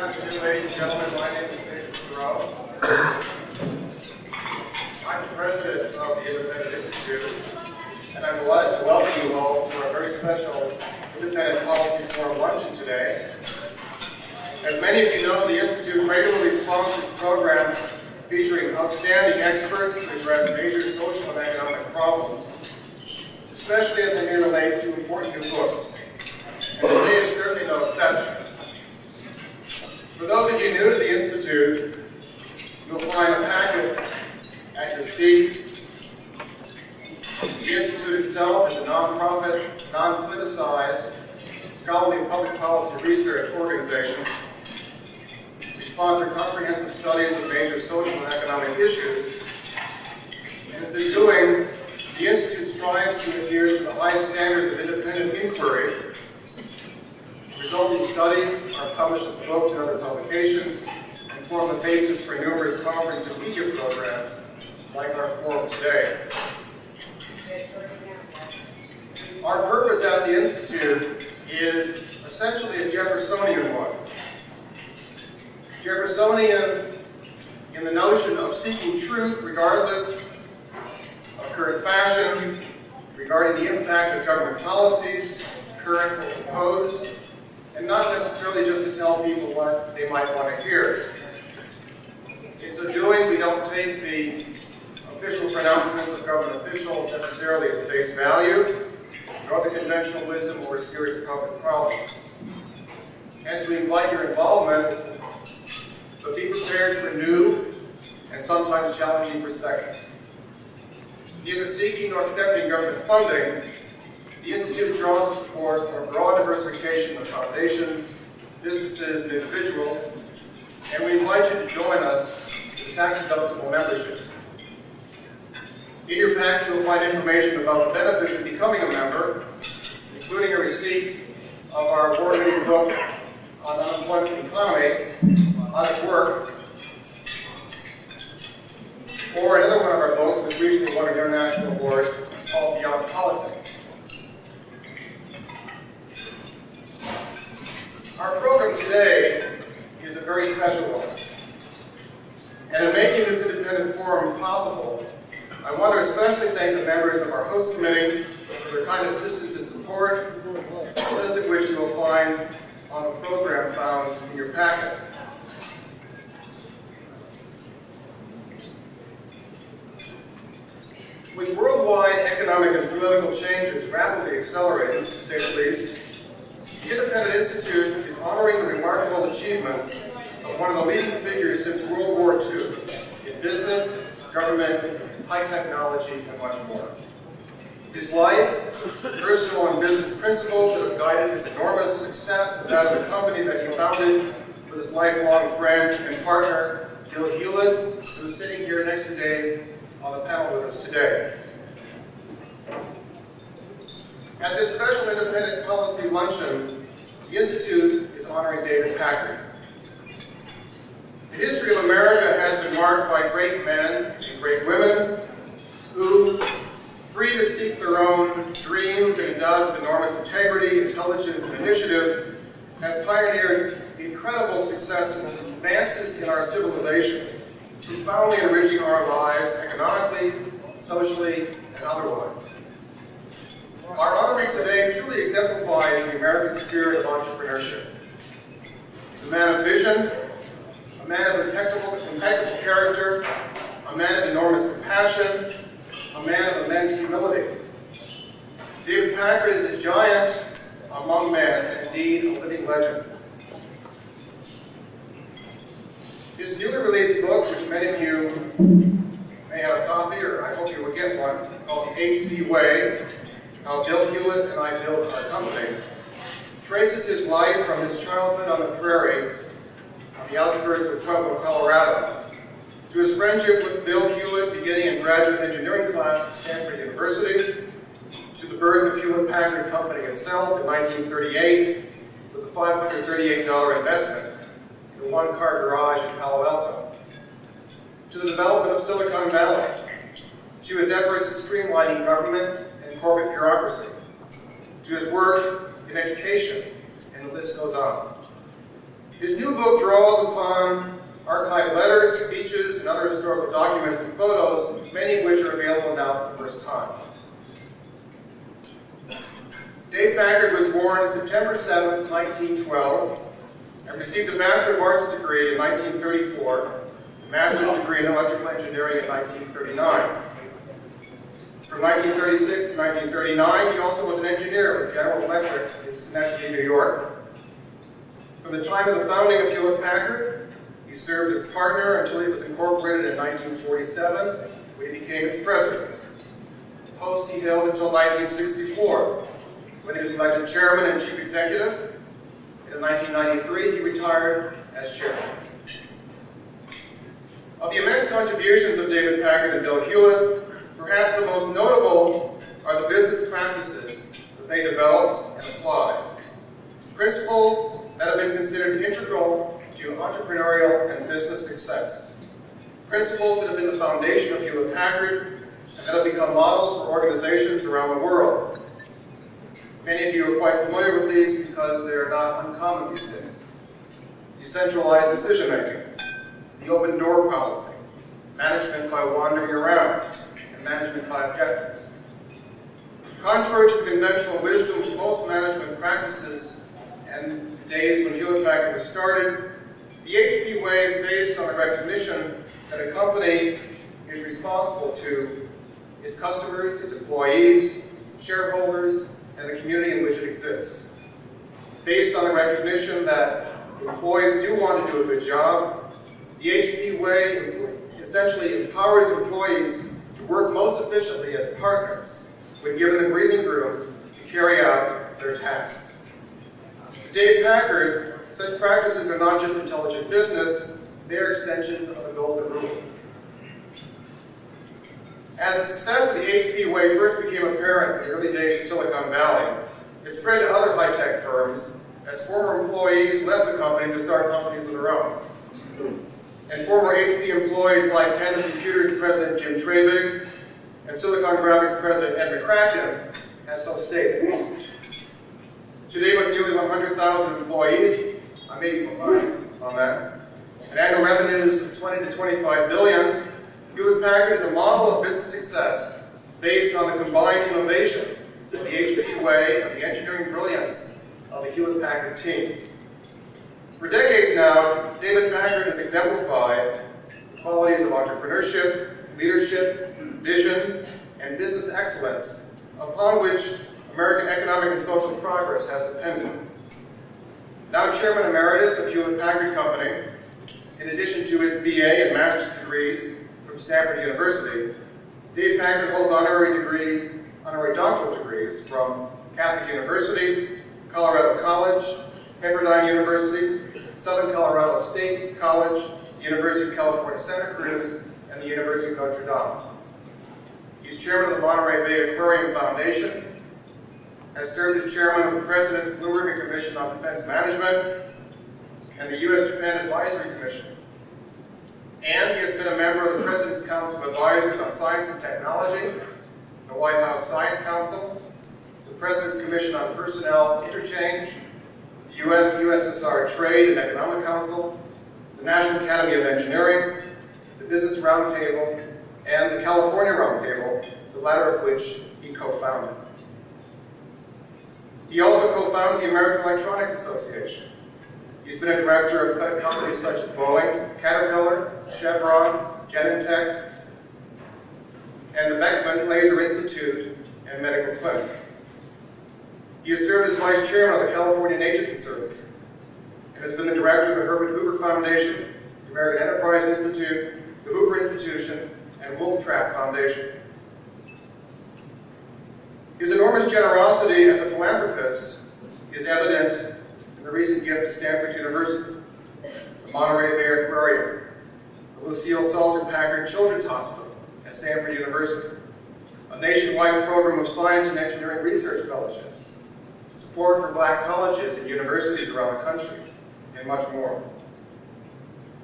afternoon, ladies and gentlemen. My name is David Theroux. I'm the president of the Independent Institute, and I'm delighted to welcome you all to our very special Independent Policy Forum luncheon today. As many of you know, the Institute regularly sponsors programs featuring outstanding experts to address major social and economic problems, especially as they may relate to important new books. And today is certainly no exception. For those of you new to the Institute, you'll find a packet at your seat. The Institute itself is a non-profit, non-politicized, scholarly public policy research organization. We sponsor comprehensive studies of major social and economic issues. And as in doing, the Institute strives to adhere to the high standards of independent inquiry. Resulting studies are published as books and other publications and form the basis for numerous conference and media programs like our forum today. Our purpose at the Institute is essentially a Jeffersonian one. Jeffersonian in the notion of seeking truth regardless of current fashion, regarding the impact of government policies, current or proposed, and not necessarily just to tell people what they might want to hear. In so doing, we don't take the official pronouncements of government officials necessarily at face value, nor the conventional wisdom over serious public problems. Hence, we invite your involvement, but be prepared for new and sometimes challenging perspectives. Neither seeking nor accepting government funding, the Institute draws its support from a broad diversification of foundations, businesses, and individuals, and we invite you to join us with tax-deductible membership. In your packet, you'll find information about the benefits of becoming a member, including a receipt of our award-winning book on unemployment economy, How to Work, or another one of our books which recently won an international award called Beyond Politics. Our program today is a very special one. And in making this independent forum possible, I want to especially thank the members of our host committee for their kind assistance and support, a list of which you will find on the program found in your packet. With worldwide economic and political changes rapidly accelerating, to say the least, the Independent Institute is honoring the remarkable achievements of one of the leading figures since World War II in business, government, high technology, and much more. His life, personal and business principles that have guided his enormous success and that of the company that he founded with his lifelong friend and partner, Bill Hewlett, who is sitting here next to Dave on the panel with us today. At this special Independent Policy Luncheon, the Institute is honoring David Packard. The history of America has been marked by great men and great women who, free to seek their own dreams and endowed with enormous integrity, intelligence, and initiative, have pioneered incredible successes and advances in our civilization, profoundly enriching our lives economically, socially, and otherwise. Our honoree today truly exemplifies the American spirit of entrepreneurship. He's a man of vision, a man of impeccable character, a man of enormous compassion, a man of immense humility. David Packard is a giant among men, and indeed a living legend. His newly released book, which many of you may have a copy, or I hope you will get one, called The HP Way, How Bill Hewlett and I Built Our Company, traces his life from his childhood on the prairie on the outskirts of Pueblo, Colorado, to his friendship with Bill Hewlett beginning in graduate engineering class at Stanford University, to the birth of Hewlett-Packard Company itself in 1938 with a $538 investment in a one-car garage in Palo Alto, to the development of Silicon Valley, to his efforts at streamlining government and corporate bureaucracy, to his work in education, and the list goes on. His new book draws upon archived letters, speeches, and other historical documents and photos, many of which are available now for the first time. Dave Packard was born on September 7, 1912, and received a Bachelor of Arts degree in 1934, a master's degree in electrical engineering in 1939. From 1936 to 1939, he also was an engineer with General Electric in Schenectady, New York. From the time of the founding of Hewlett-Packard, he served as partner until he was incorporated in 1947, when he became its president, a post he held until 1964, when he was elected chairman and chief executive. In 1993, he retired as chairman. Of the immense contributions of David Packard and Bill Hewlett, perhaps the most notable are the business practices that they developed and applied. Principles that have been considered integral to entrepreneurial and business success. Principles that have been the foundation of Hewlett-Packard and that have become models for organizations around the world. Many of you are quite familiar with these because they are not uncommon these days. Decentralized decision-making, the open door policy, management by wandering around, and management by objectives. Contrary to the conventional wisdom of most management practices and the days when Hewlett-Packard was started, the HP way is based on the recognition that a company is responsible to its customers, its employees, shareholders, and the community in which it exists. Based on the recognition that employees do want to do a good job, the HP way essentially empowers employees to work most efficiently as partners when given the breathing room to carry out their tasks. To David Packard, such practices are not just intelligent business, they are extensions of the golden rule. As the success of the HP way first became apparent in the early days of Silicon Valley, it spread to other high-tech firms as former employees left the company to start companies of their own. And former HP employees like Tandem Computers President Jim Trabig and Silicon Graphics President Ed McCracken have so stated. Today, with nearly 100,000 employees, I may be behind on that, and annual revenues of 20 to 25 billion, Hewlett-Packard is a model of business success based on the combined innovation of the HP way and the engineering brilliance of the Hewlett-Packard team. For decades now, David Packard has exemplified the qualities of entrepreneurship, leadership, vision, and business excellence upon which American economic and social progress has depended. Now Chairman Emeritus of Hewlett-Packard Company, in addition to his BA and master's degrees from Stanford University, David Packard holds honorary doctoral degrees from Catholic University, Colorado College, Pepperdine University, Southern Colorado State College, University of California, Santa Cruz, and the University of Notre Dame. He's chairman of the Monterey Bay Aquarium Foundation, has served as chairman of the President's Blue Ribbon Commission on Defense Management, and the U.S.-Japan Advisory Commission. And he has been a member of the President's Council of Advisors on Science and Technology, the White House Science Council, the President's Commission on Personnel Interchange, the U.S.-USSR Trade and Economic Council, the National Academy of Engineering, the Business Roundtable, and the California Roundtable, the latter of which he co-founded. He also co-founded the American Electronics Association. He's been a director of companies such as Boeing, Caterpillar, Chevron, Genentech, and the Beckman Laser Institute and Medical Clinic. He has served as vice chairman of the California Nature Conservancy and has been the director of the Herbert Hoover Foundation, the American Enterprise Institute, the Hoover Institution, and Wolf Trap Foundation. His enormous generosity as a philanthropist is evident in the recent gift to Stanford University, the Monterey Bay Aquarium, the Lucille Salter Packard Children's Hospital at Stanford University, a nationwide program of science and engineering research fellowships, support for black colleges and universities around the country, and much more.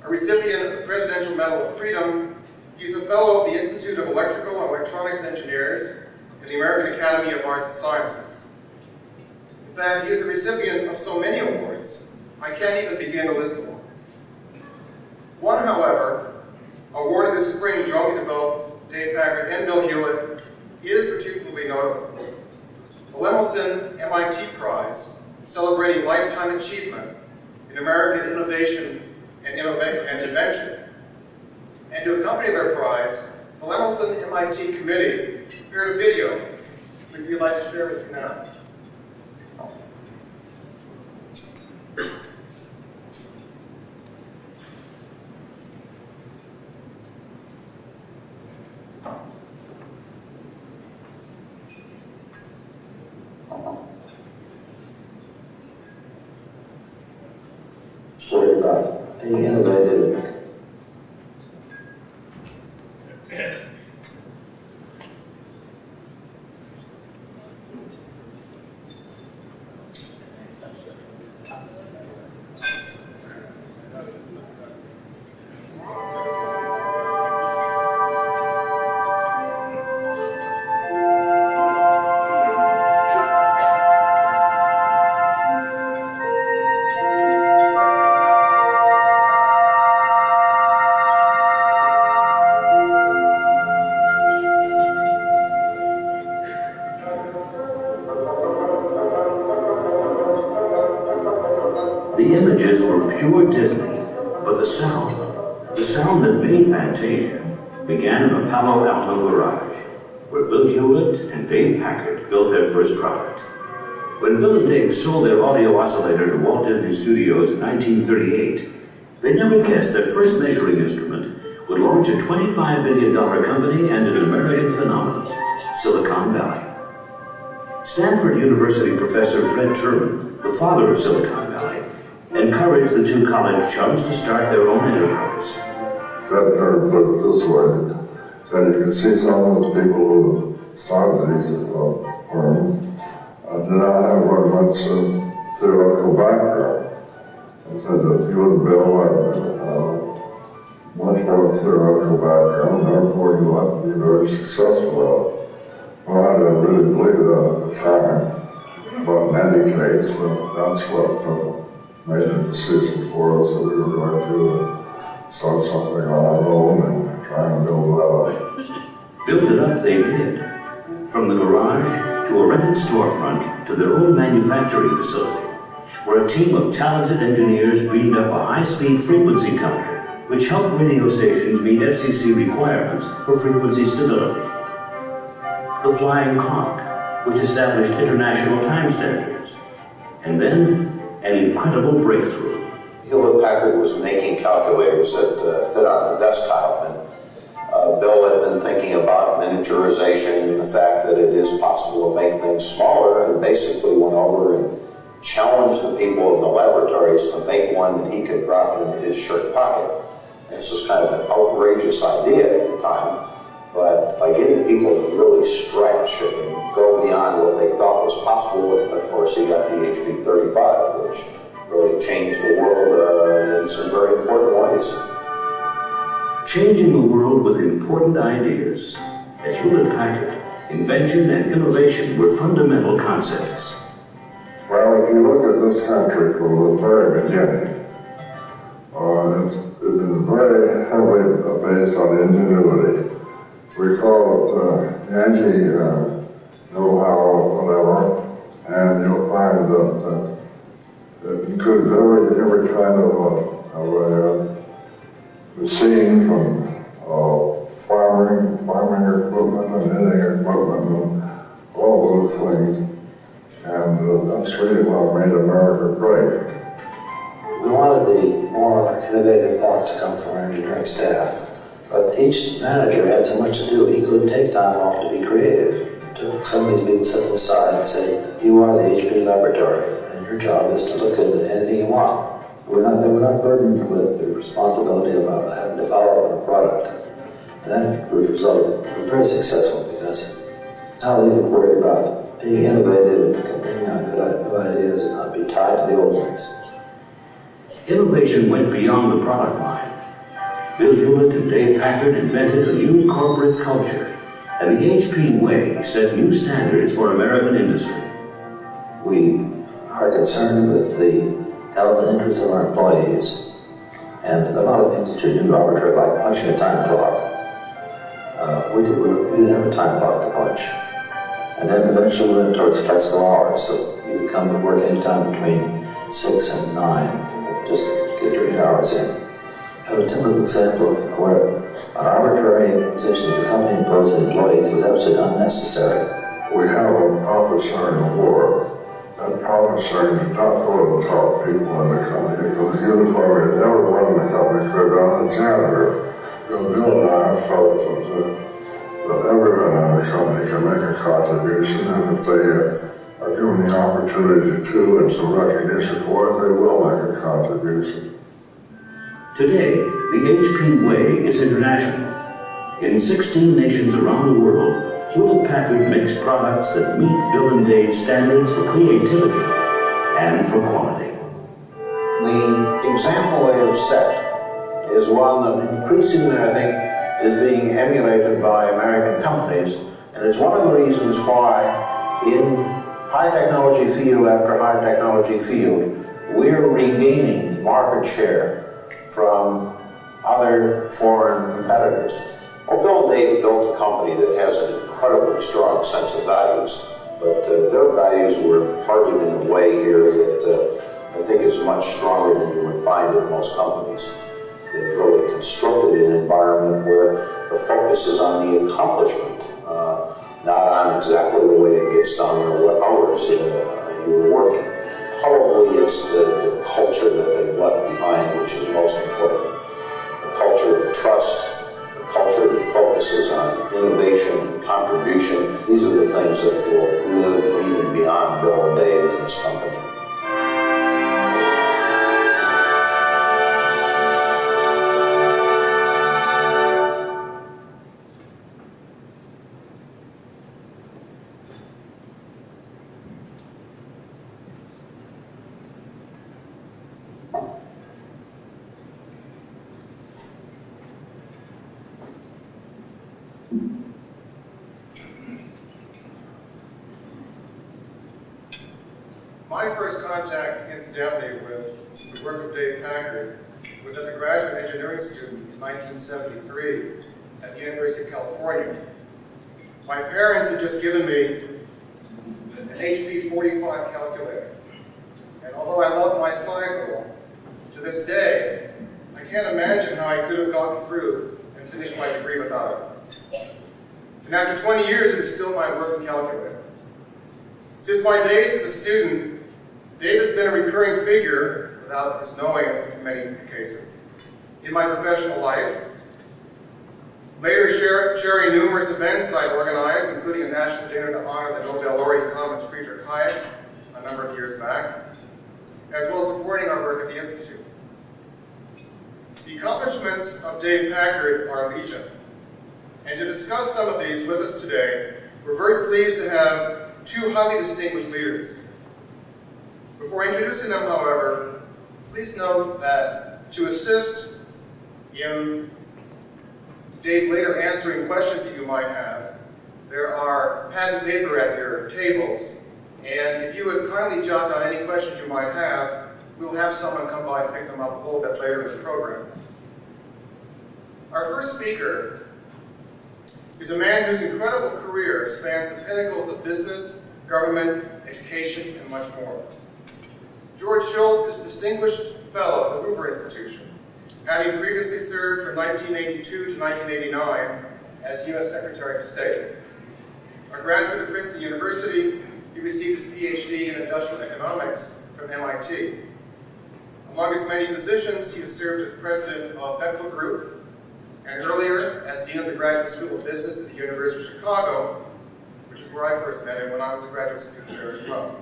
A recipient of the Presidential Medal of Freedom, he is a fellow of the Institute of Electrical and Electronics Engineers and the American Academy of Arts and Sciences. In fact, he is the recipient of so many awards I can't even begin to list them all. One, however, awarded this spring jointly to both Dave Packard and Bill Hewlett, is particularly notable. The Lemelson MIT Prize, celebrating lifetime achievement in American innovation and invention. And to accompany their prize, the Lemelson MIT Committee prepared a video which we'd like to share with you now. Worried about being innovative. The images were pure Disney, but the sound that made Fantasia began in a Palo Alto garage, where Bill Hewlett and Dave Packard built their first product. When Bill and Dave sold their audio oscillator to Walt Disney Studios in 1938, they never guessed their first measuring instrument would launch a $25 billion company and an American phenomenon, Silicon Valley. Stanford University professor Fred Terman, the father of Silicon Valley, encouraged the two college chums to start their own enterprise. Fred Terman put it this way, said you can see some of those people who started these firms did not have very much theoretical background. He said that you and Bill had much more theoretical background, therefore you have to be very successful. Well, I didn't really believe it at the time, but in any case, that's what made the decision for us that we were going to start something on our own and try and build that up. Build it up they did. From the garage to a rented storefront to their own manufacturing facility, where a team of talented engineers dreamed up a high-speed frequency counter, which helped radio stations meet FCC requirements for frequency stability. The flying clock, which established international time standards. And then, an incredible breakthrough. Hewlett-Packard was making calculators that fit on a desktop, and Bill had been thinking about miniaturization and the fact that it is possible to make things smaller, and basically went over and challenged the people in the laboratories to make one that he could drop into his shirt pocket. This was kind of an outrageous idea at the time, but by getting people to really stretch and go beyond what they thought was possible, of course he got the HP-35, which really changed the world in some very important ways. Changing the world with important ideas. At Hewlett-Packard, invention and innovation were fundamental concepts. Well, if you look at this country from the very beginning, it's been very heavily based on ingenuity. We call it Yankee know-how, whatever, and you'll find that it includes every kind of machine from farming equipment and knitting equipment and all those things. And that's really what made America great. We wanted the more innovative thought to come from our engineering staff, but each manager had so much to do, he couldn't take time off to be creative. Some of these people set them aside and say, you are the HP laboratory, and your job is to look into anything you want. They were not burdened with the responsibility of having to follow up on a product. And that result was very successful because now they could worry about being innovative and bringing out new ideas and not be tied to the old ones. Innovation went beyond the product line. Bill Hewlett and Dave Packard invented a new corporate culture, and the HP way set new standards for American industry. We are concerned with the health and interests of our employees, and a lot of things that you do arbitrary, like punching a time clock. We didn't have a time clock to punch. And then eventually we went towards flexible hours, so you could come to work anytime between 6 and 9, and just get your 8 hours in. I have a typical example of where an arbitrary position that the company imposed on employees was absolutely unnecessary. We have a profit sharing award. That profit sharing is not full of the top people in the company, because uniformly everyone in the company could have done a janitor. Bill and I felt that everyone in the company can make a contribution, and if they are given the opportunity to and some recognition for it, they will make a contribution. Today, the HP way is international. In 16 nations around the world, Hewlett-Packard makes products that meet Bill and Dave's standards for creativity and for quality. The example they have set is one that increasingly, I think, is being emulated by American companies, and it's one of the reasons why in high technology field after high technology field, we're regaining market share from other foreign competitors. Well, Bill and Dave built a company that has an incredibly strong sense of values, but their values were imparted in a way here that I think is much stronger than you would find in most companies. They've really constructed an environment where the focus is on the accomplishment, not on exactly the way it gets done or what hours you're working. Probably it's the culture that they've left behind which is most important. A culture of trust, a culture that focuses on innovation and contribution. These are the things that will live even beyond Bill and Dave in this company. My first contact, incidentally, with the work of David Packard was as a graduate engineering student in 1973 at the University of California. My parents had just given me an HP 45 calculator, and although I loved my cycle, to this day, I can't imagine how I could have gotten through and finished my degree without it. And after 20 years, it is still my working calculator. Since my days as a student, Dave has been a recurring figure, without his knowing it in many cases, in my professional life. Later sharing numerous events that I've organized, including a national dinner to honor the Nobel laureate economist Friedrich Hayek a number of years back, as well as supporting our work at the Institute. The accomplishments of Dave Packard are legion, and to discuss some of these with us today, we're very pleased to have two highly distinguished leaders. Before introducing them, however, please note that to assist in Dave later answering questions that you might have, there are pads of paper at your tables, and if you would kindly jot down any questions you might have, we'll have someone come by and pick them up a little bit later in the program. Our first speaker is a man whose incredible career spans the pinnacles of business, government, education, and much more. George Shultz is Distinguished Fellow of the Hoover Institution, having previously served from 1982 to 1989 as U.S. Secretary of State. A graduate of Princeton University, he received his PhD in Industrial Economics from MIT. Among his many positions, he has served as President of Bechtel Group, and earlier as Dean of the Graduate School of Business at the University of Chicago, which is where I first met him when I was a graduate student there as well.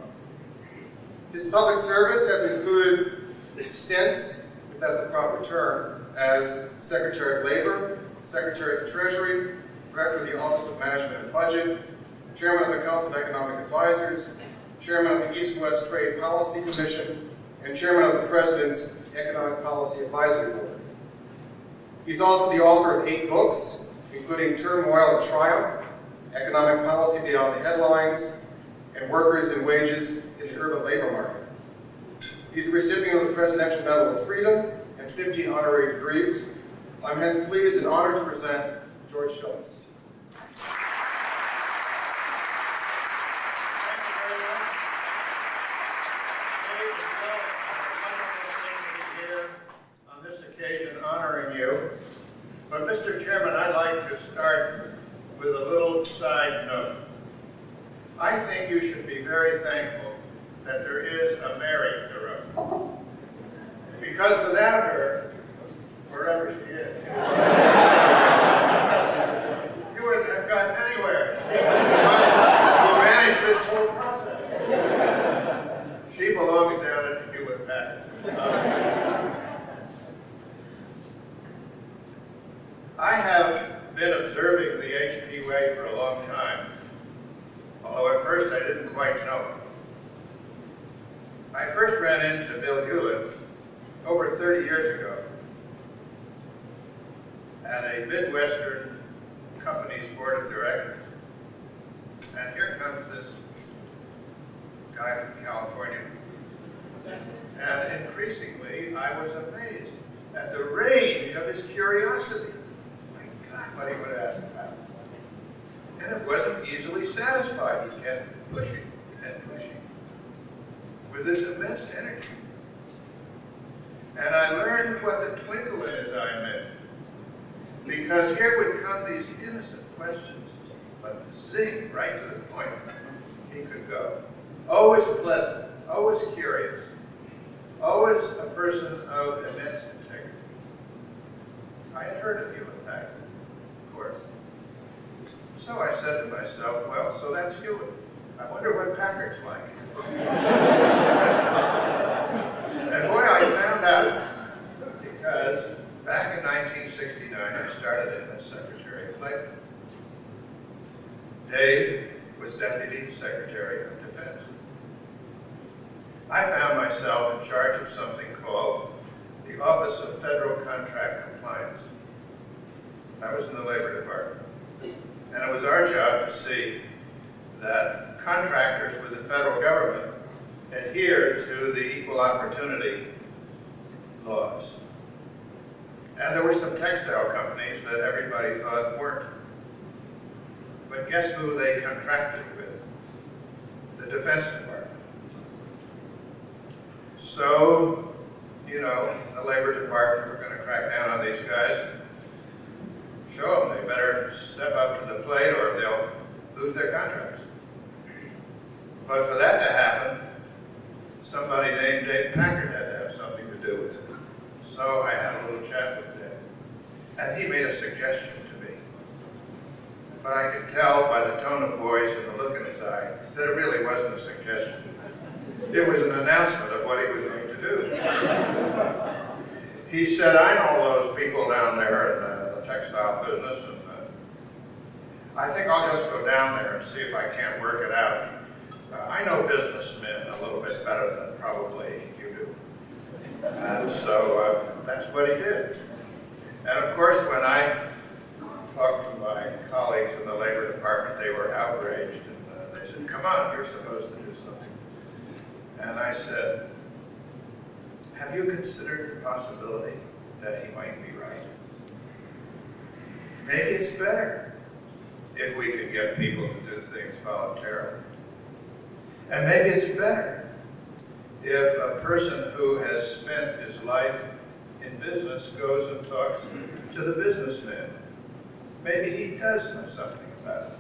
His public service has included stints, if that's the proper term, as Secretary of Labor, Secretary of the Treasury, Director of the Office of Management and Budget, Chairman of the Council of Economic Advisors, Chairman of the East-West Trade Policy Commission, and Chairman of the President's Economic Policy Advisory Board. He's also the author of 8 books, including Turmoil and Triumph, Economic Policy Beyond the Headlines, and Workers and Wages in the Urban Labor Market. He's the recipient of the Presidential Medal of Freedom and 15 honorary degrees. I'm hence pleased and honored to present George Shultz. On this occasion, honoring you. But Mr. Chairman, I'd like to start with a little side note. I think you should be very thankful that there is a Mary Theroux. Because without her, wherever she is, you wouldn't have gotten anywhere. You managed this whole process. She belongs down at Hewlett-Packard. I have been observing the HP way for a long time, although at first I didn't quite know it. I first ran into Bill Hewlett over 30 years ago at a Midwestern company's board of directors. And here comes this guy from California. And increasingly, I was amazed at the range of his curiosity. God, what he would ask about. And it wasn't easily satisfied. He kept pushing and pushing with this immense energy. And I learned what the twinkle in his eye meant. Because here would come these innocent questions, but zing, right to the point. He could go. Always pleasant, always curious, always a person of immense integrity. I had heard of Hewlett-Packard. So I said to myself, well, so that's Hewlett. I wonder what Packard's like. And boy, I found out, because back in 1969, I started in as Secretary of Labor. Dave was Deputy Secretary of Defense. I found myself in charge of something called the Office of Federal Contract Compliance. I was in the Labor Department. And it was our job to see that contractors with the federal government adhered to the equal opportunity laws. And there were some textile companies that everybody thought weren't. But guess who they contracted with? The Defense Department. So, you know, the Labor Department were going to crack down on these guys. Show them they better step up to the plate or they'll lose their contracts. But for that to happen, somebody named David Packard had to have something to do with it. So I had a little chat with Dave, and he made a suggestion to me. But I could tell by the tone of voice and the look in his eye that it really wasn't a suggestion. It was an announcement of what he was going to do. He said, I know those people down there in the textile business, and I think I'll just go down there and see if I can't work it out. I know businessmen a little bit better than probably you do. And so that's what he did. And of course, when I talked to my colleagues in the Labor Department, they were outraged, and they said, come on, you're supposed to do something. And I said, have you considered the possibility that he might be right? Maybe it's better if we can get people to do things voluntarily. And maybe it's better if a person who has spent his life in business goes and talks to the businessman. Maybe he does know something about it.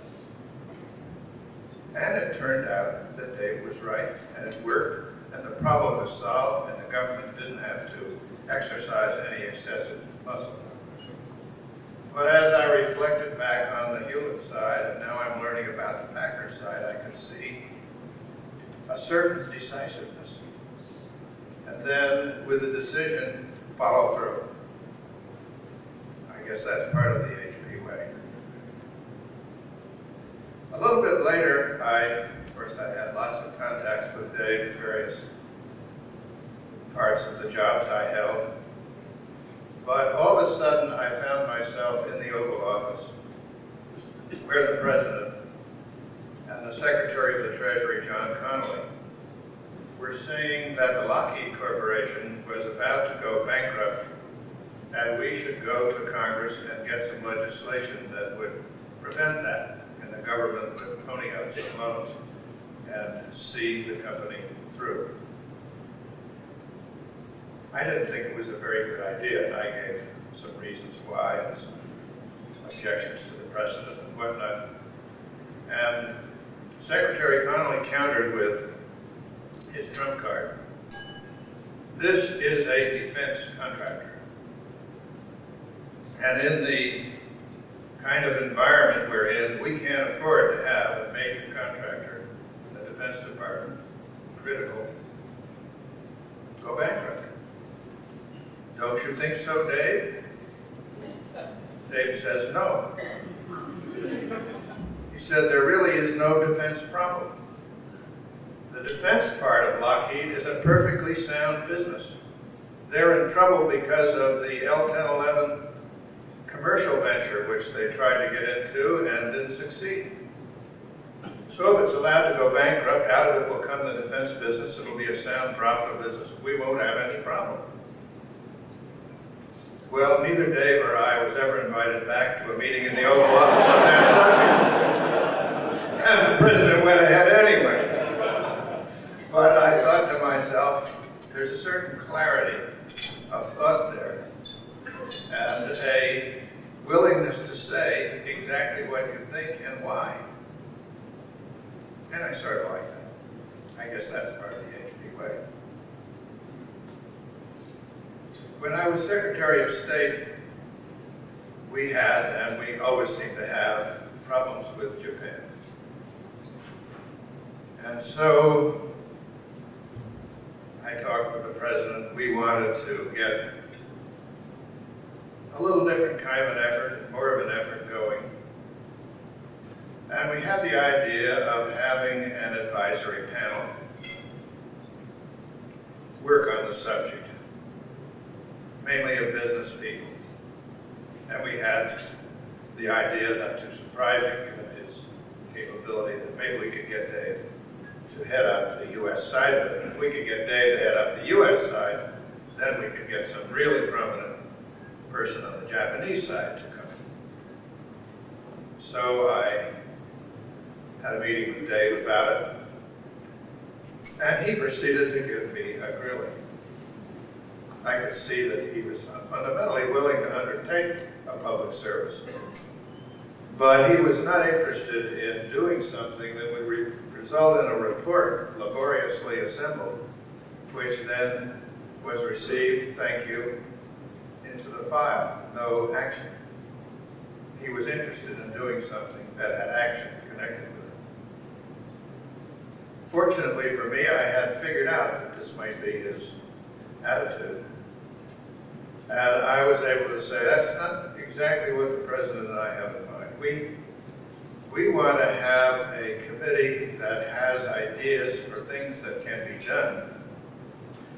And it turned out that Dave was right, and it worked, and the problem was solved, and the government didn't have to exercise any excessive muscle. But as I reflected back on the Hewlett side, and now I'm learning about the Packard side, I could see a certain decisiveness. And then, with the decision, follow through. I guess that's part of the HP way. A little bit later, of course, I had lots of contacts with Dave in various parts of the jobs I held. But all of a sudden, I found myself in the Oval Office, where the President and the Secretary of the Treasury, John Connolly, were saying that the Lockheed Corporation was about to go bankrupt and we should go to Congress and get some legislation that would prevent that, and the government would pony up some loans and see the company through. I didn't think it was a very good idea, and I gave some reasons why and some objections to the precedent and whatnot. And Secretary Connolly countered with his trump card. This is a defense contractor. And in the kind of environment we're in, we can't afford to have a major contractor in the Defense Department, critical, go bankrupt. Don't you think so, Dave? Dave says no. He said there really is no defense problem. The defense part of Lockheed is a perfectly sound business. They're in trouble because of the L-1011 commercial venture, which they tried to get into and didn't succeed. So if it's allowed to go bankrupt, out of it will come the defense business. It'll be a sound, profitable business. We won't have any problem. Well, neither Dave or I was ever invited back to a meeting in the Oval Office on that subject. And the president went ahead anyway. But I thought to myself, there's a certain clarity of thought there, and a willingness to say exactly what you think and why. And I sort of like that. I guess that's part of the HP way. When I was Secretary of State, we had, and we always seem to have, problems with Japan. And so I talked with the president. We wanted to get a little different kind of an effort, more of an effort going. And we had the idea of having an advisory panel work on the subject, mainly of business people. And we had the idea, not too surprising given his capability, that maybe we could get Dave to head up the U.S. side of it. And if we could get Dave to head up the U.S. side, then we could get some really prominent person on the Japanese side to come. So I had a meeting with Dave about it, and he proceeded to give me a grilling. I could see that he was fundamentally willing to undertake a public service, but he was not interested in doing something that would result in a report laboriously assembled, which then was received, thank you, into the file, no action. He was interested in doing something that had action connected with it. Fortunately for me, I had figured out that this might be his attitude. And I was able to say, that's not exactly what the president and I have in mind. We want to have a committee that has ideas for things that can be done.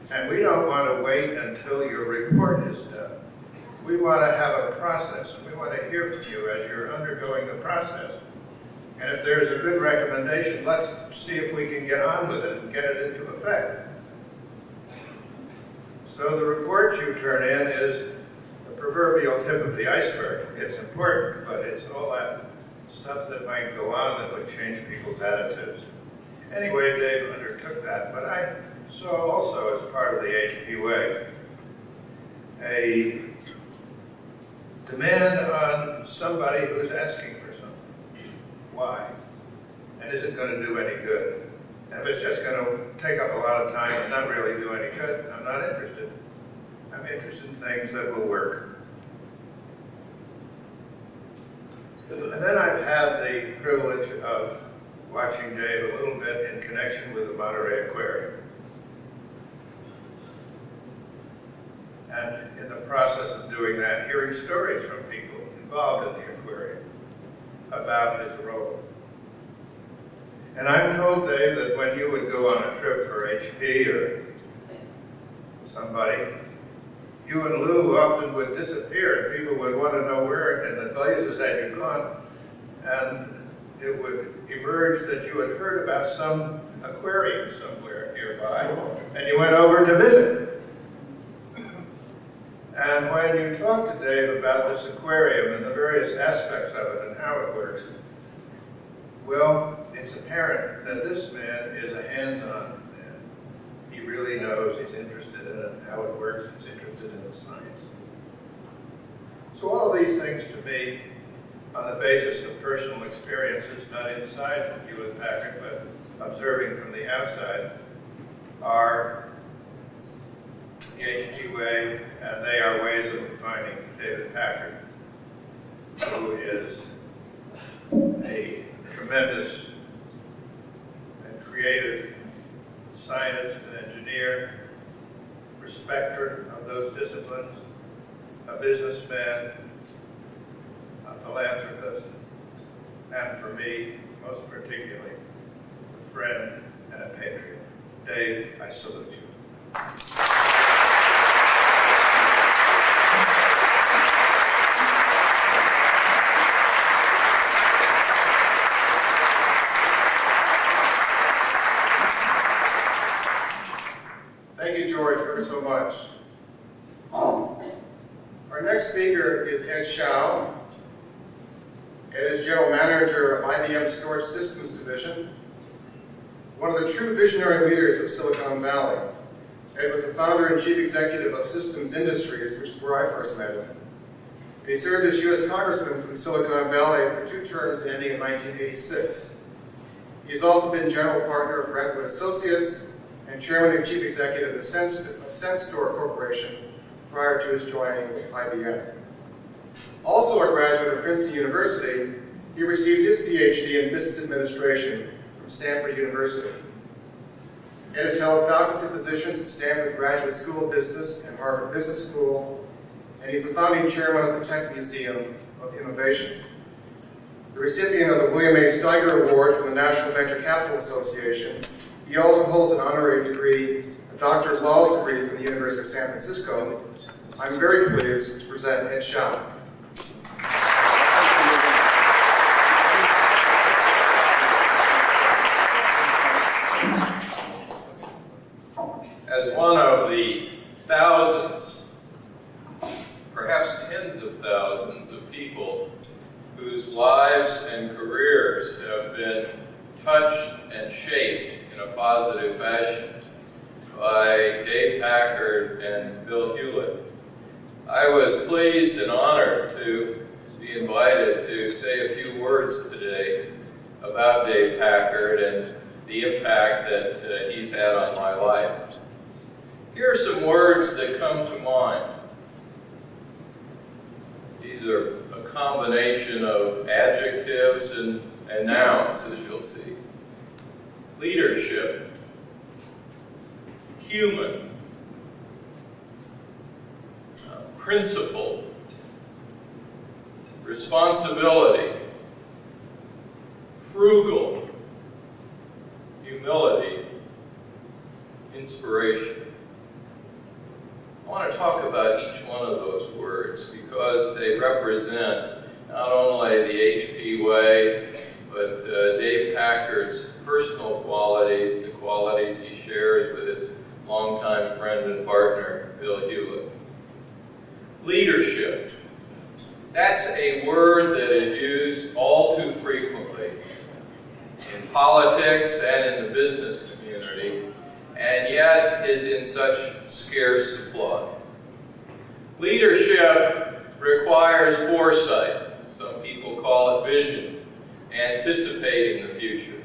And we don't want to wait until your report is done. We want to have a process, and we want to hear from you as you're undergoing the process. And if there's a good recommendation, let's see if we can get on with it and get it into effect. So the report you turn in is the proverbial tip of the iceberg. It's important, but it's all that stuff that might go on that would change people's attitudes. Anyway, Dave undertook that, but I saw also as part of the HP way a demand on somebody who's asking for something. Why? And is it going to do any good? And if it's just going to take up a lot of time and not really do any good, I'm not interested. I'm interested in things that will work. And then I've had the privilege of watching Dave a little bit in connection with the Monterey Aquarium. And in the process of doing that, hearing stories from people involved in the aquarium about his role. And I'm told, Dave, that when you would go on a trip for HP or somebody, you and Lou often would disappear. People would want to know where in the places that you'd gone. And it would emerge that you had heard about some aquarium somewhere nearby, and you went over to visit. And when you talk to Dave about this aquarium and the various aspects of it and how it works, well, it's apparent that this man is a hands-on man. He really knows, he's interested in it, how it works, he's interested in the science. So all of these things to me, on the basis of personal experiences, not inside Hewlett-Packard, but observing from the outside, are the HP way, and they are ways of defining David Packard, who is a tremendous and creative scientist and engineer, respecter of those disciplines, a businessman, a philanthropist, and for me, most particularly, a friend and a patriot. Dave, I salute you. Thank you, George, ever so much. Our next speaker is Ed Zschau. Ed is General Manager of IBM's Storage Systems Division, one of the true visionary leaders of Silicon Valley. Ed was the founder and chief executive of Systems Industries, which is where I first met him. He served as U.S. Congressman from Silicon Valley for 2 terms ending in 1986. He's also been general partner of Brentwood Associates and chairman and chief executive of SenseStore Corporation prior to his joining IBM. Also a graduate of Princeton University, he received his PhD in business administration from Stanford University. Ed has held faculty positions at Stanford Graduate School of Business and Harvard Business School, and he's the founding chairman of the Tech Museum of Innovation. The recipient of the William A. Steiger Award from the National Venture Capital Association, he also holds an honorary degree, a Doctor of Laws degree from the University of San Francisco. I'm very pleased to present Ed Zschau. As one of the thousands, perhaps tens of thousands of people whose lives and careers have been touched and shaped in a positive fashion by Dave Packard and Bill Hewlett, I was pleased and honored to be invited to say a few words today about Dave Packard and the impact that he's had on my life. Here are some words that come to mind. These are a combination of adjectives and nouns, as you'll see. Leadership, human, principle, responsibility, frugal, humility, inspiration. I want to talk about each one of those words because they represent not only the HP way, but Dave Packard's personal qualities, the qualities he shares with his longtime friend and partner, Bill Hewlett. Leadership. That's a word that is used all too frequently in politics and in the business community, and yet is in such scarce supply. Leadership requires foresight. Some people call it vision, anticipating the future.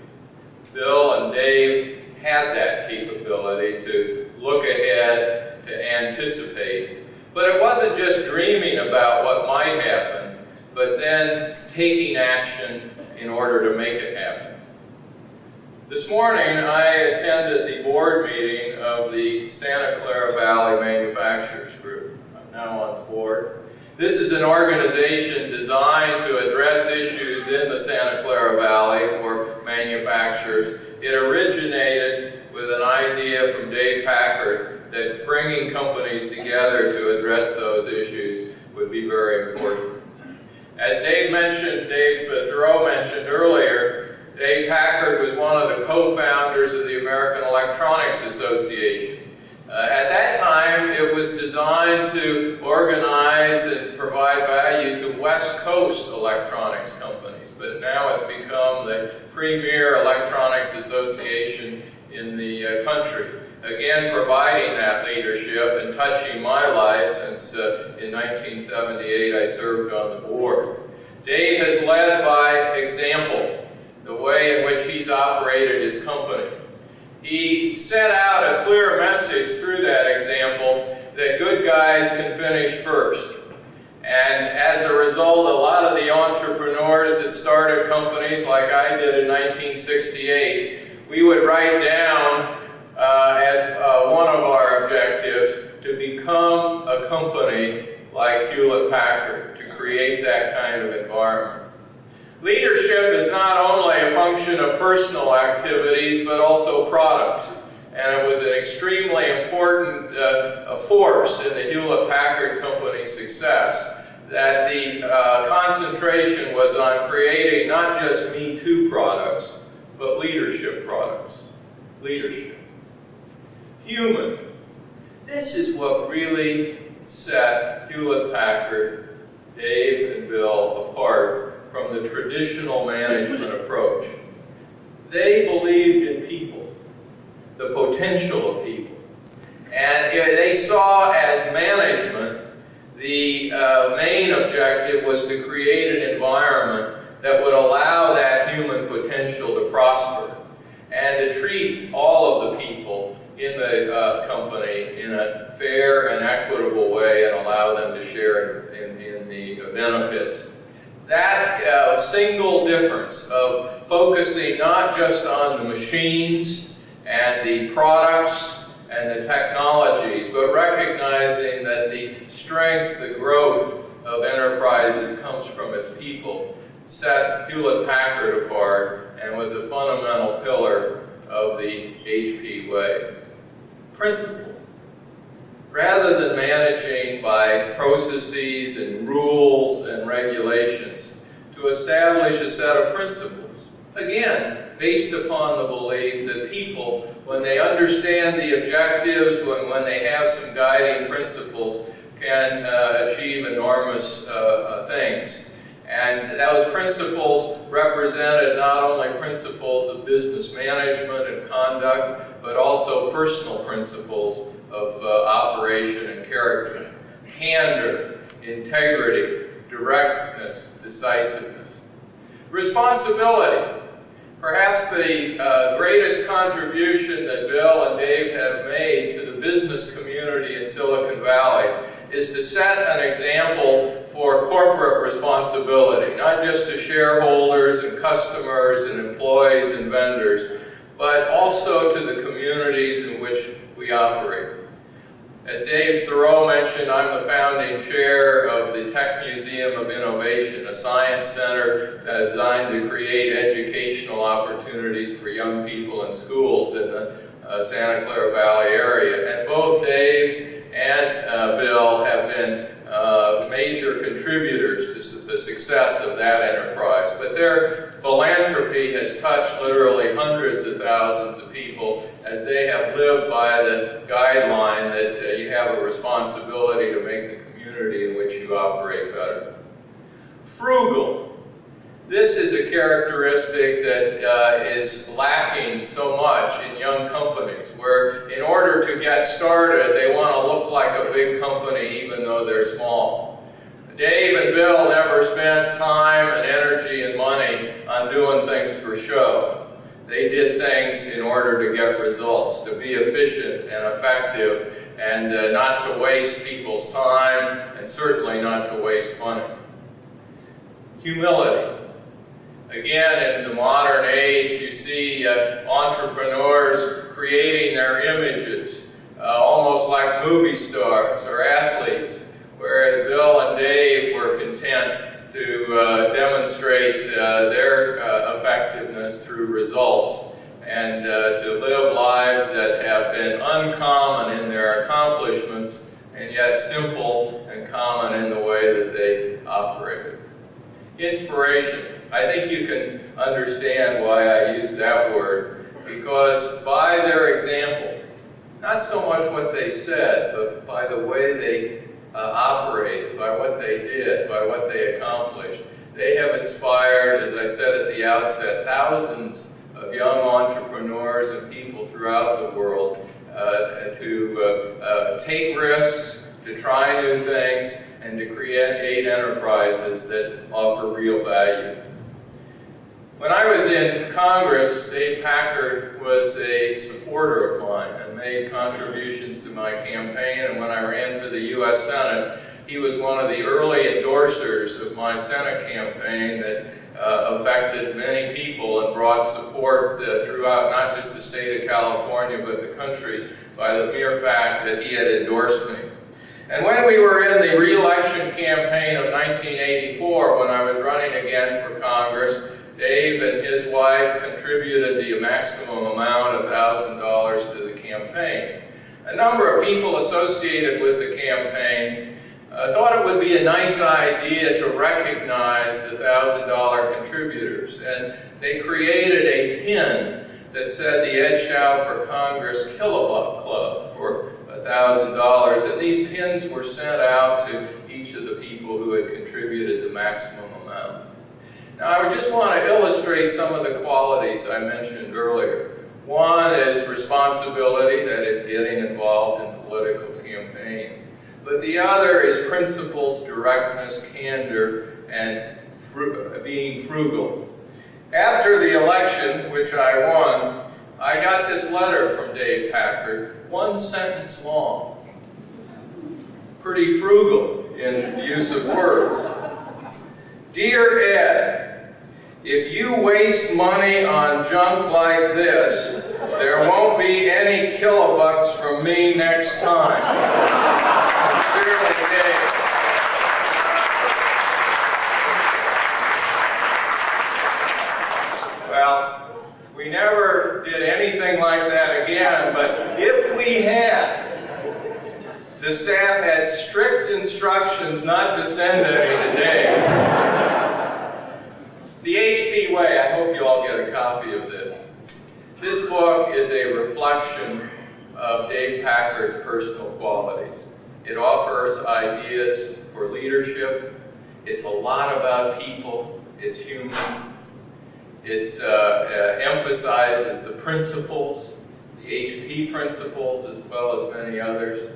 Bill and Dave had that capability to look ahead, to anticipate. But it wasn't just dreaming about what might happen, but then taking action in order to make it happen. This morning, I attended the board meeting of the Santa Clara Valley Manufacturers Group. I'm now on the board. This is an organization designed to address issues in the Santa Clara Valley for manufacturers. It originated with an idea from Dave Packard that bringing companies together to address those issues would be very important. As Dave Theroux mentioned earlier, Dave Packard was one one of the co-founders of the American Electronics Association. At that time, it was designed to organize and provide value to West Coast electronics companies, but now it's become the premier electronics association in the country. Again, providing that leadership and touching my life since in 1978 I served on the board. Dave has led by example, the way in which he's operated his company. He set out a clear message through that example that good guys can finish first. And as a result, a lot of the entrepreneurs that started companies like I did in 1968, we would write down as one of our objectives to become a company like Hewlett-Packard, to create that kind of environment. Leadership is not only a function of personal activities, but also products. And it was an extremely important force in the Hewlett-Packard Company's success, that the concentration was on creating not just Me Too products, but leadership products. Leadership. Human. This is what really set Hewlett-Packard, Dave and Bill, apart from the traditional management approach. They believed in people, the potential of people. And they saw as management, the main objective was to create an environment that would allow that human potential to prosper and to treat all of the people in the company in a fair and equitable way and allow them to share in the benefits. That single difference of focusing not just on the machines and the products and the technologies, but recognizing that the strength, the growth of enterprises comes from its people, set Hewlett-Packard apart and was a fundamental pillar of the HP way. Principle. Rather than managing by processes and rules and regulations, to establish a set of principles. Again, based upon the belief that people, when they understand the objectives, when they have some guiding principles, can achieve enormous things. And those principles represented not only principles of business management and conduct, but also personal principles of operation and character. Candor, integrity, directness, decisiveness. Responsibility. Perhaps the greatest contribution that Bill and Dave have made to the business community in Silicon Valley is to set an example for corporate responsibility, not just to shareholders and customers and employees and vendors, but also to the communities in which we operate. As Dave Theroux mentioned, I'm the founding chair of the Tech Museum of Innovation, a science center designed to create educational opportunities for young people in schools in the Santa Clara Valley area. And both Dave and Bill have been major contributors to the success of that enterprise. But their philanthropy has touched literally hundreds of thousands of people as they have lived by the guideline that you have a responsibility to make the community in which you operate better. Frugal. This is a characteristic that is lacking so much in young companies, where in order to get started, they want to look like a big company even though they're small. Dave and Bill never spent time and energy and money on doing things for show. They did things in order to get results, to be efficient and effective, and not to waste people's time, and certainly not to waste money. Humility. Again, in the modern age, you see entrepreneurs creating their images, almost like movie stars or athletes, whereas Bill and Dave were content to demonstrate their effectiveness through results and to live lives that have been uncommon in their accomplishments and yet simple and common in the way that they operated. Inspiration. I think you can understand why I use that word, because by their example, not so much what they said, but by the way they operated, by what they did, by what they accomplished, they have inspired, as I said at the outset, thousands of young entrepreneurs and people throughout the world to take risks, to try new things, and to create enterprises that offer real value. When I was in Congress, David Packard was a supporter of mine and made contributions to my campaign, and when I ran for the U.S. Senate, he was one of the early endorsers of my Senate campaign that affected many people and brought support throughout not just the state of California, but the country by the mere fact that he had endorsed me. And when we were in the re-election campaign of 1984, when I was running again for Congress, Dave and his wife contributed the maximum amount of $1,000 to the campaign. A number of people associated with the campaign thought it would be a nice idea to recognize the $1,000 contributors, and they created a pin that said the Zschau for Congress Kilobuck Club for $1,000, and these pins were sent out to each of the people who had contributed the maximum amount. Now, I just want to illustrate some of the qualities I mentioned earlier. One is responsibility, that is getting involved in political campaigns. But the other is principles, directness, candor, and being frugal. After the election, which I won, I got this letter from Dave Packard, one sentence long. Pretty frugal in the use of words. Dear Ed, if you waste money on junk like this, there won't be any kilobucks from me next time. Sincerely, Dave. Well, we never did anything like that again, but if we had, the staff had strict instructions not to send any to Dave. The HP Way, I hope you all get a copy of this. This book is a reflection of Dave Packard's personal qualities. It offers ideas for leadership. It's a lot about people. It's human. It emphasizes the principles, the HP principles, as well as many others.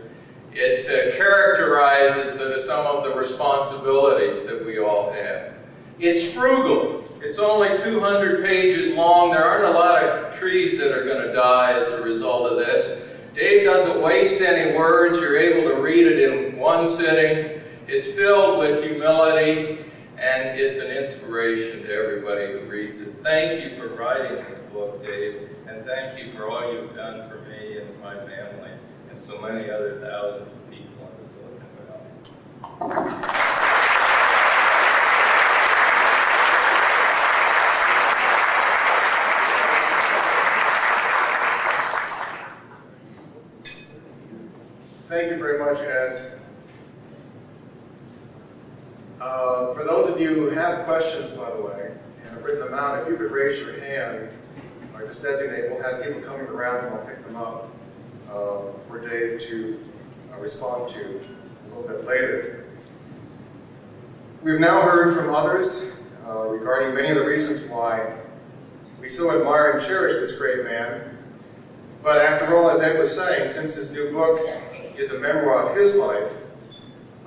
It characterizes some of the responsibilities that we all have. It's frugal. It's only 200 pages long. There aren't a lot of trees that are going to die as a result of this. Dave doesn't waste any words. You're able to read it in one sitting. It's filled with humility, and it's an inspiration to everybody who reads it. Thank you for writing this book, Dave, and thank you for all you've done for me and my family and so many other thousands of people in the Silicon Valley. Thank you very much, Ed. For those of you who have questions, by the way, and have written them out, if you could raise your hand or just designate, we'll have people coming around and I'll pick them up for Dave to respond to a little bit later. We've now heard from others regarding many of the reasons why we so admire and cherish this great man. But after all, as Ed was saying, since this new book is a memoir of his life,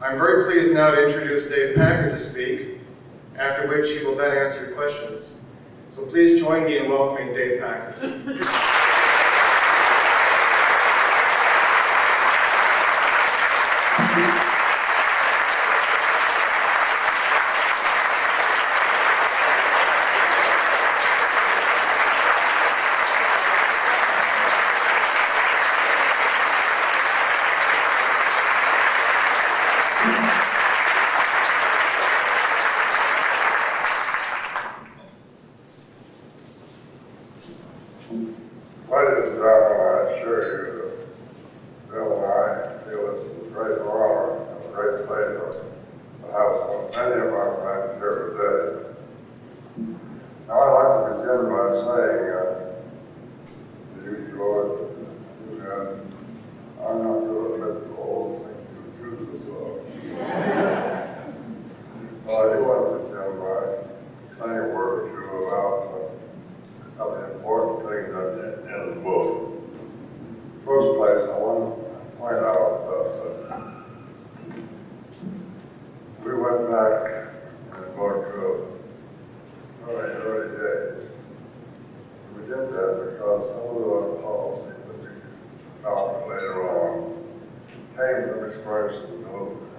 I'm very pleased now to introduce David Packard to speak, after which he will then answer your questions. So please join me in welcoming David Packard. Ladies and gentlemen, I assure you that Bill and I feel this is a great honor saying, you George, and I'm not going to admit to all the things you accuse us of. Well, I do want to begin by saying a word or two about some of the important things in the book. First place, I want to point out that we went back in the book to very early days. We did that because some of the policies that we adopted later on came from experience in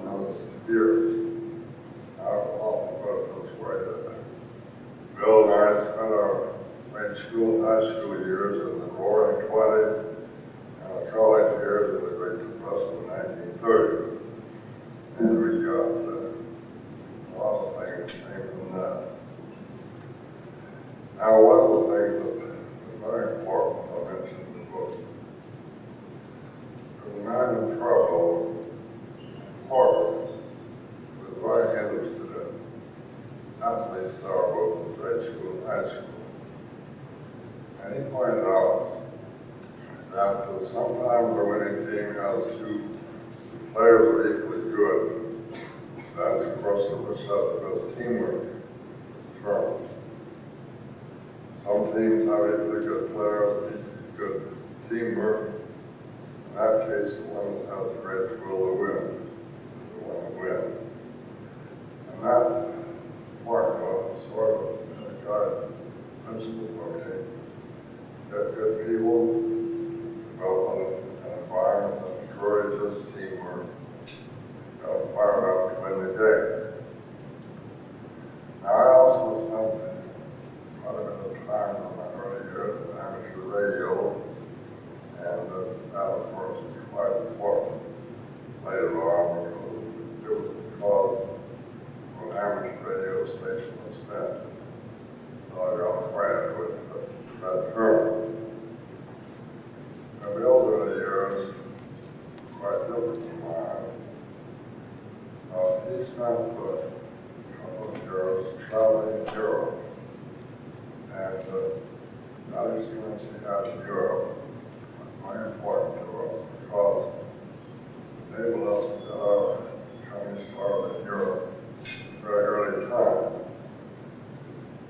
those years. I will often put it this way, that Bill and I spent our grade school and high school years in the roaring 20s, and our college years in the Great Depression in the 1930s. And we got a lot of things came from that. Now, one of the things that is very important I mentioned in the book, there was a man in trouble in Harvard who was very interested in athletes that are both in grade school and high school. And he pointed out that sometimes the winning team has two players who are equally good. That's the person which has the best teamwork terms. Some teams have equally good players and good teamwork. In that case, the one that has the greatest will to win is the one to win. And that formula sort of a guide principle for me. Get good people, develop an environment that encourages teamwork, fire up to win the game. Now, I also spent quite a bit of time in my early years in amateur radio, and that, of course, was quite important later on because when amateur radio station was spent, so I got acquainted with that term. And Bill's early years quite different from mine. He spent a couple of years traveling in Europe, and that experience he had in Europe was very important to us because it enabled us to get our company started in Europe at a very early time.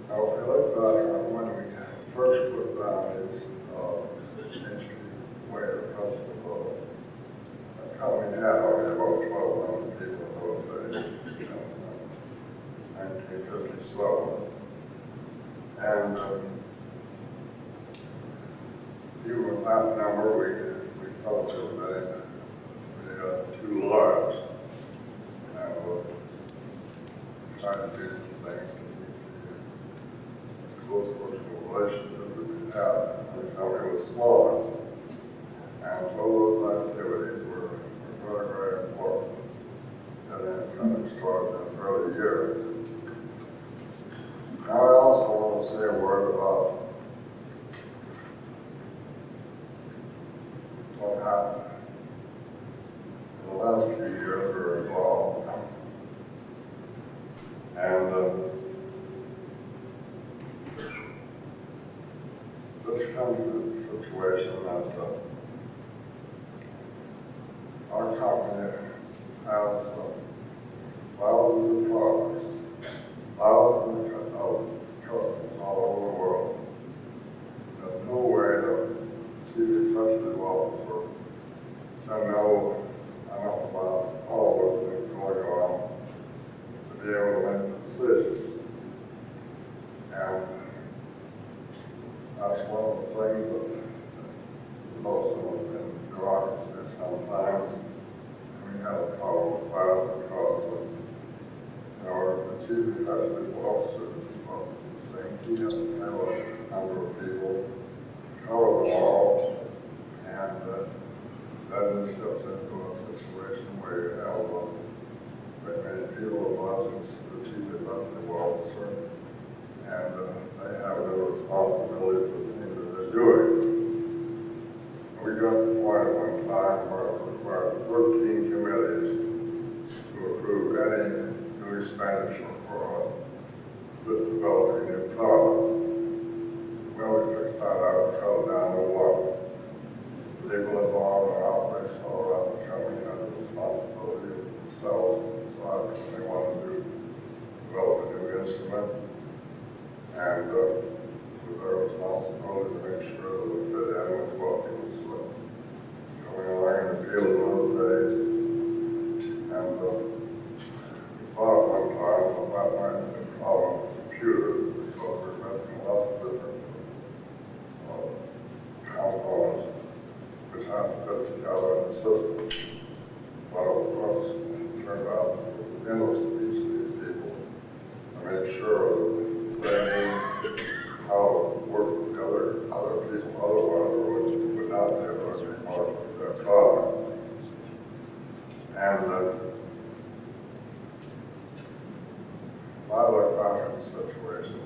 Now, if we look back on when we first put down these industry way of principle, the company had only about 1,200 people in those days, in 1957. And even with that number, we felt it was too large. And we'll try to do some things to keep the close personal relationship that we had when the company was smaller. And so those activities were very, very important in company started in its early years. Now I also want to say a word about what happened in the last few years we were involved. And this comes to the situation that our company has thousands of products, thousands of customers all over the world. There's no way that chief executive officer can know enough about all the things going on to be able to make decisions. And that's one of the things that is also in bureaucracy sometimes. We have a problem with that because the chief executive officer of these things, he has to have a number of people to cover them all, and that just gets into a situation where you have very many people above the chief executive officer, and they have no responsibility for the things that they're doing. We got to the point at one time where it required 13 committees to approve any new expenditure for developing new product. We Michigan, and with our responsibility to make sure that we fit in with what was going on in the field in those days. And we thought at one time that that might be a problem with computers because we're making lots of different components which have to fit together in the system. But of course, it turned out that it was endless to each of these people to make sure that they knew how to work with other people, otherwise they would not be able to be part of their product. And if I look back at the situation,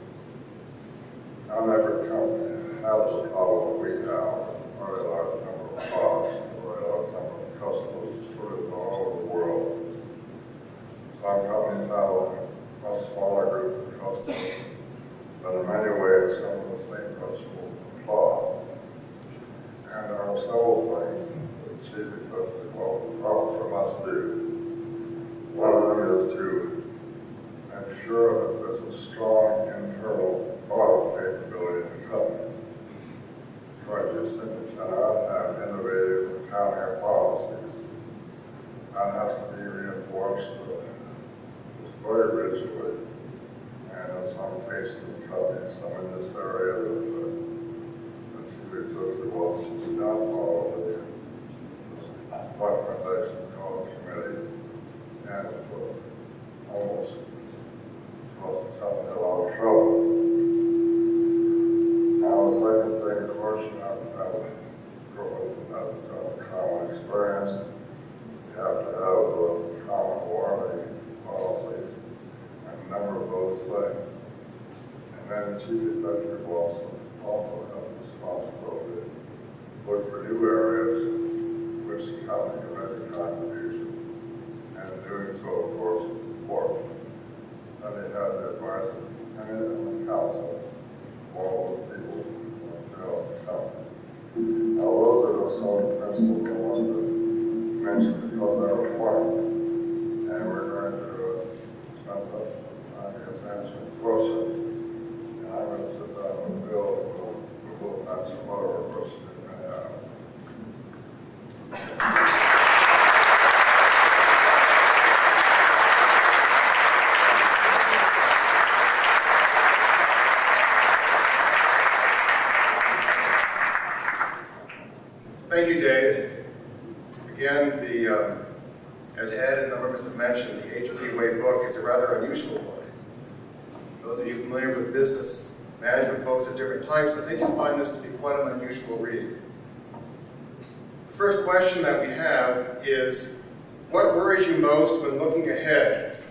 not every company has the problem that we have, a very large number of products, a very large number of customers distributed all over the world. Some companies have a much smaller group of customers, but in many ways some of the same principles apply. And there are several things that chief executive officer must do. One of them is to make sure that there's a strong internal audit capability in the company. Because you simply cannot have innovative accounting policies. That has to be reinforced very rigidly. And in some cases, companies, some in this area, the chief executive officer does not follow the recommendation of the committee, and it will almost cause the company a lot of trouble. Now, the second thing, of course, you have to have common experience. You have to have common warranty policies, and a number of those things. And then the chief executive also has the responsibility to look for new areas which the company can make a contribution. And doing so, of course, is important. And they have the advice and the counsel of all the people throughout the company. Now, those are some of the principles I wanted to mention because they're important. And we're going to spend the time answering questions. And I'm going to sit down with Bill and we'll answer whatever questions you may have. Thank you, Dave. Again, as Ed and the members have mentioned, the H.P. Way book is a rather unusual book. Those of you familiar with business management books of different types, I think you'll find this to be quite an unusual read. The first question that we have is, what worries you most when looking ahead,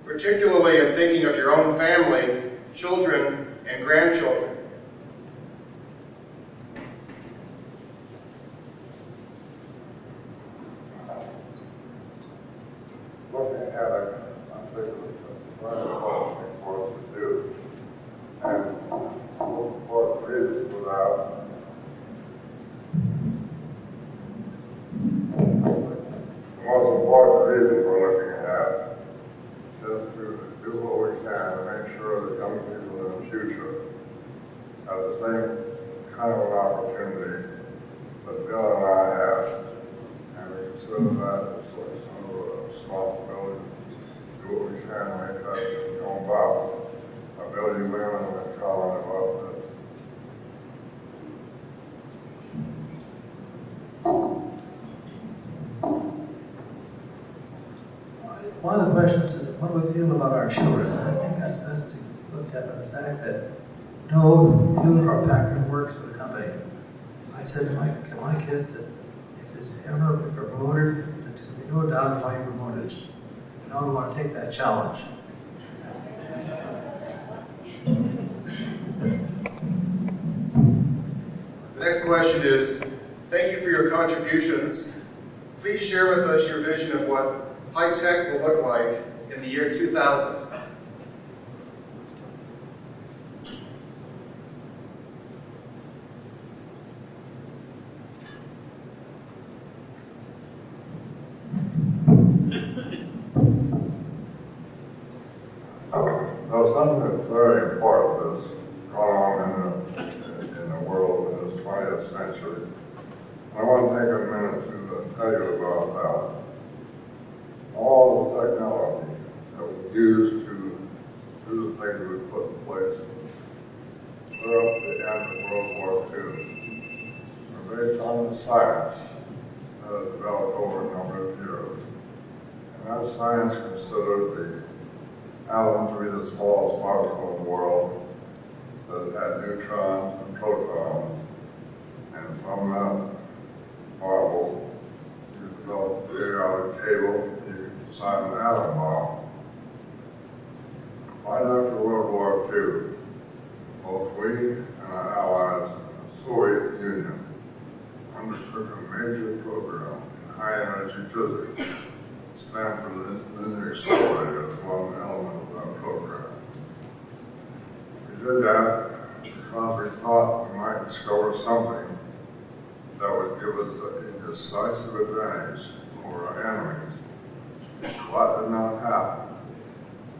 particularly in thinking of your own family, children, and grandchildren? Looking ahead, I think it's very important for us to do. And the most important reason for that, the most important reason for looking ahead is to do what we can to make sure that young people in the future have the same kind of an opportunity that Bill and I have. And we consider that as some of a responsibility to do what we can to make that go about. Bill, you may want to comment about that. One of the questions is, what do we feel about our children? And I think that's best to look at by the fact that no Hewlett-Packard works for the company. I said to my kids that if we're promoted, there's going to be no doubt why you're promoted. And I don't want to take that challenge. The next question is, thank you for your contributions. Please share with us your vision of what high tech will look like in the year 2000. Okay. Now, something that's very important that's gone on in the world in this 20th century. I want to take a minute to tell you about that. All the technology that we use to do the things we put in place clear up the end of World War II are based on the science that has developed over a number of years. And that science considered the atom to be the smallest particle in the world, that had neutrons and protons. And from that particle, you develop a periodic table, you can design an atom bomb. Right after World War II, both we and our allies in the Soviet Union undertook a major program in high-energy physics. Stanford Linear Accelerator is one element of that program. We did that because we thought we might discover something that would give us a decisive advantage over our enemies. That did not happen.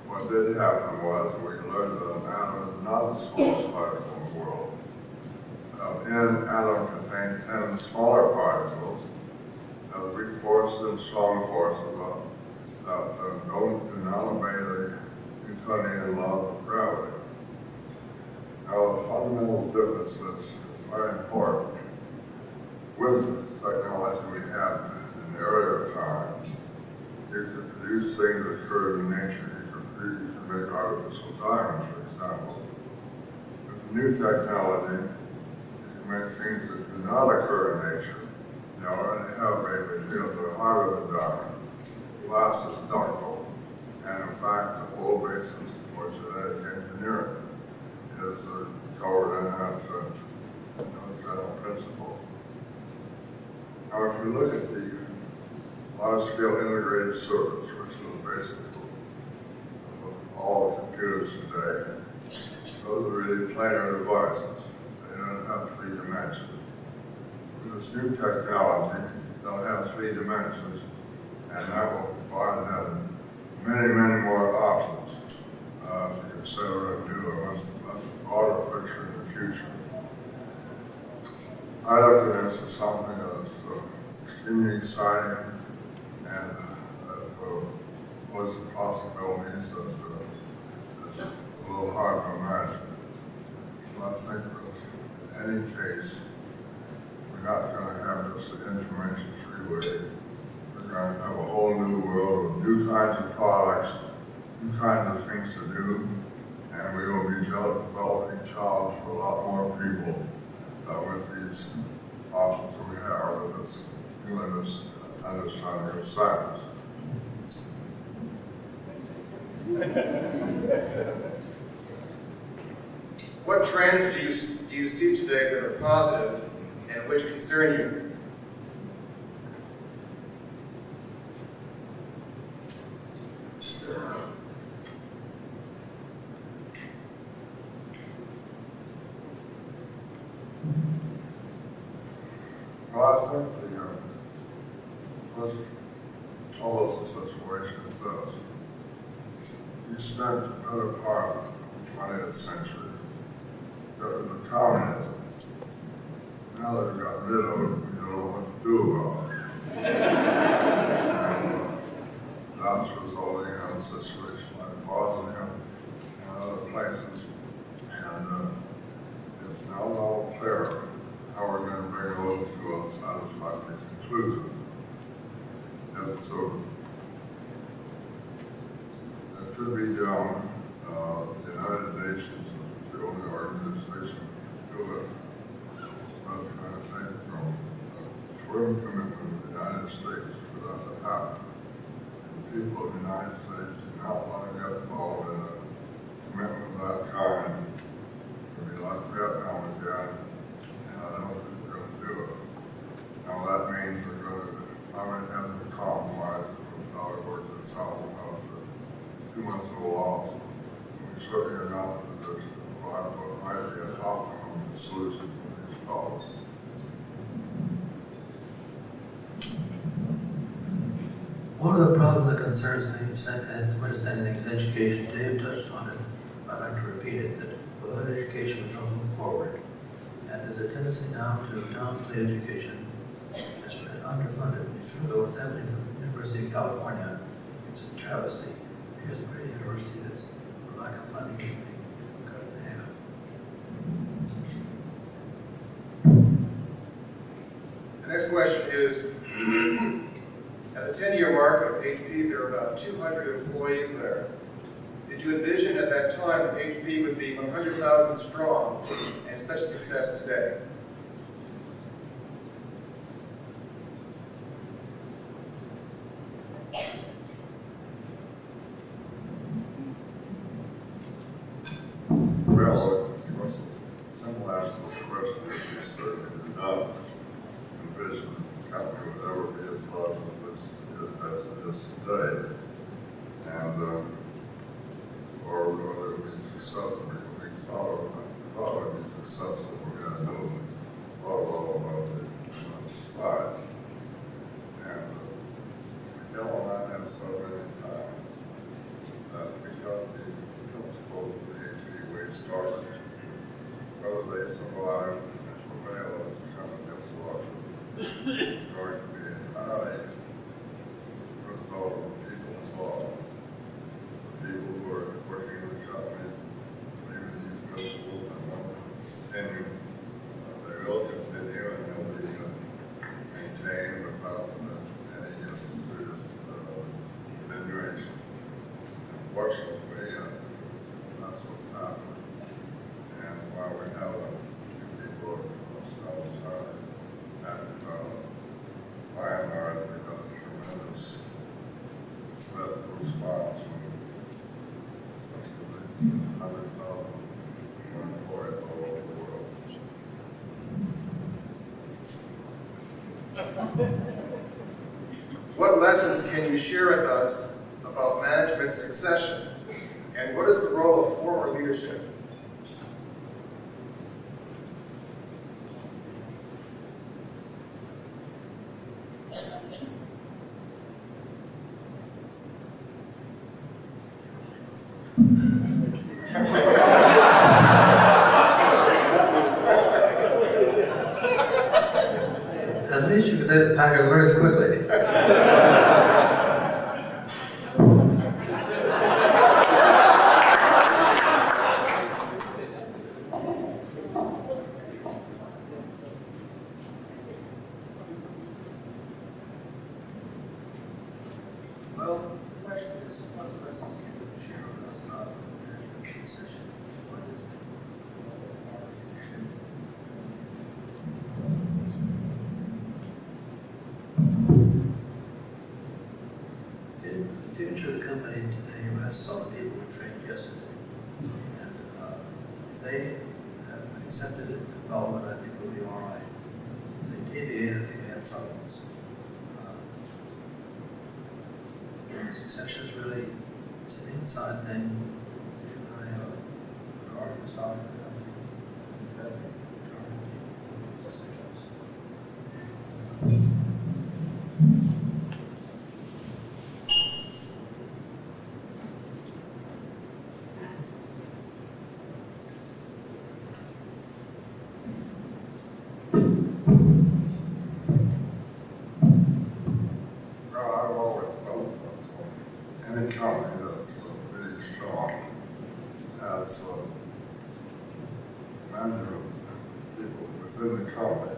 What did happen was we learned that an atom is not the smallest particle in the world. An atom contains 10 smaller particles. The weak forces and strong forces that do not obey the Newtonian laws of gravity. Now, the fundamental difference is very important. With the technology we had in the earlier times, you could produce things that occur in nature. You could make artificial diamonds, for example. With new technology, you can make things that do not occur in nature. You already have made materials that are harder than diamond. Glass is ductile, and in fact, the whole basis for genetic engineering is covered in that general principle. Now, if you look at the large-scale integrated circuits, which is the basis of all the computers today, those are really planar devices. They don't have 3 dimensions. With this new technology, they'll have 3 dimensions, and that will provide them many, many more options to consider and do a much broader picture in the future. I look at this as something that's extremely exciting, and that was the possibilities that it's a little hard to imagine. So I think that in any case, we're not going to have just an information freeway. We're going to have a whole new world with new kinds of products, new kinds of things to do, and we will be developing jobs for a lot more people with these options that we have with this new understanding of science. What trends do you see today that are positive and which concern you? Well, I think what's troublesome situation is this. You spent the better part of the 20th century getting rid of communism. Now that we've got rid of it, we don't know what to do about it. And that's resulting in a situation like Bosnia and other places. And it's now all clear how we're going to bring those to a satisfactory conclusion. And so that could be done. The United Nations is the only organization that can do it. That's going to take from a firm commitment of the United States for that to happen. And the people of the United States do not want to get involved in a commitment of that kind. It would be like Vietnam again, and I don't think we're going to do it. Now that means we're going to probably have to compromise with probably work this out without too much of a loss. We certainly are not in a position to provide what might be an optimum solution to these problems. One of the problems that concerns me, and much as anything, is education. Dave touched on it. I'd like to repeat it, that without education, we don't move forward. And there's a tendency now to downplay education and underfund it. If you look at what's happening at the University of California, it's a travesty. Here's a great university that's, for lack of funding, being cut in half. The next question is, at the 10-year mark of HP, there are about 200 employees there. Did you envision at that time that HP would be 100,000 strong and such a success today? Well, it was a simple answer to this question. We certainly did not envision that the company would ever be as large as it is today. And, or whether it would be successful, we thought it would be successful. We had no thought about the size. And Miguel and I have so many times that we got the principles of the HP way started. Whether they survive and prevail as a company gets larger is going to be entirely a result of the people involved. The people who are working in the company, leaving these principles and want to continue, they will continue and they'll be maintained without any serious diminution. Unfortunately, that's what's happened. And while we have a few people ourselves and by and large, we've got a tremendous breadth of response from these 100,000 employees all over the world. What lessons can you share with us about management succession? And what is the role of former leadership? At least you can say that Packard learns quickly. Well, the question is, what lessons can you share with us about management succession? What is the future of the company today rests on the people who trained yesterday. And if they have accepted it and followed it, I think we'll be all right. If they deviate, I think we have problems. Succession is really, it's an inside thing. I have an argument about the company. Any company that's really strong has management people within the company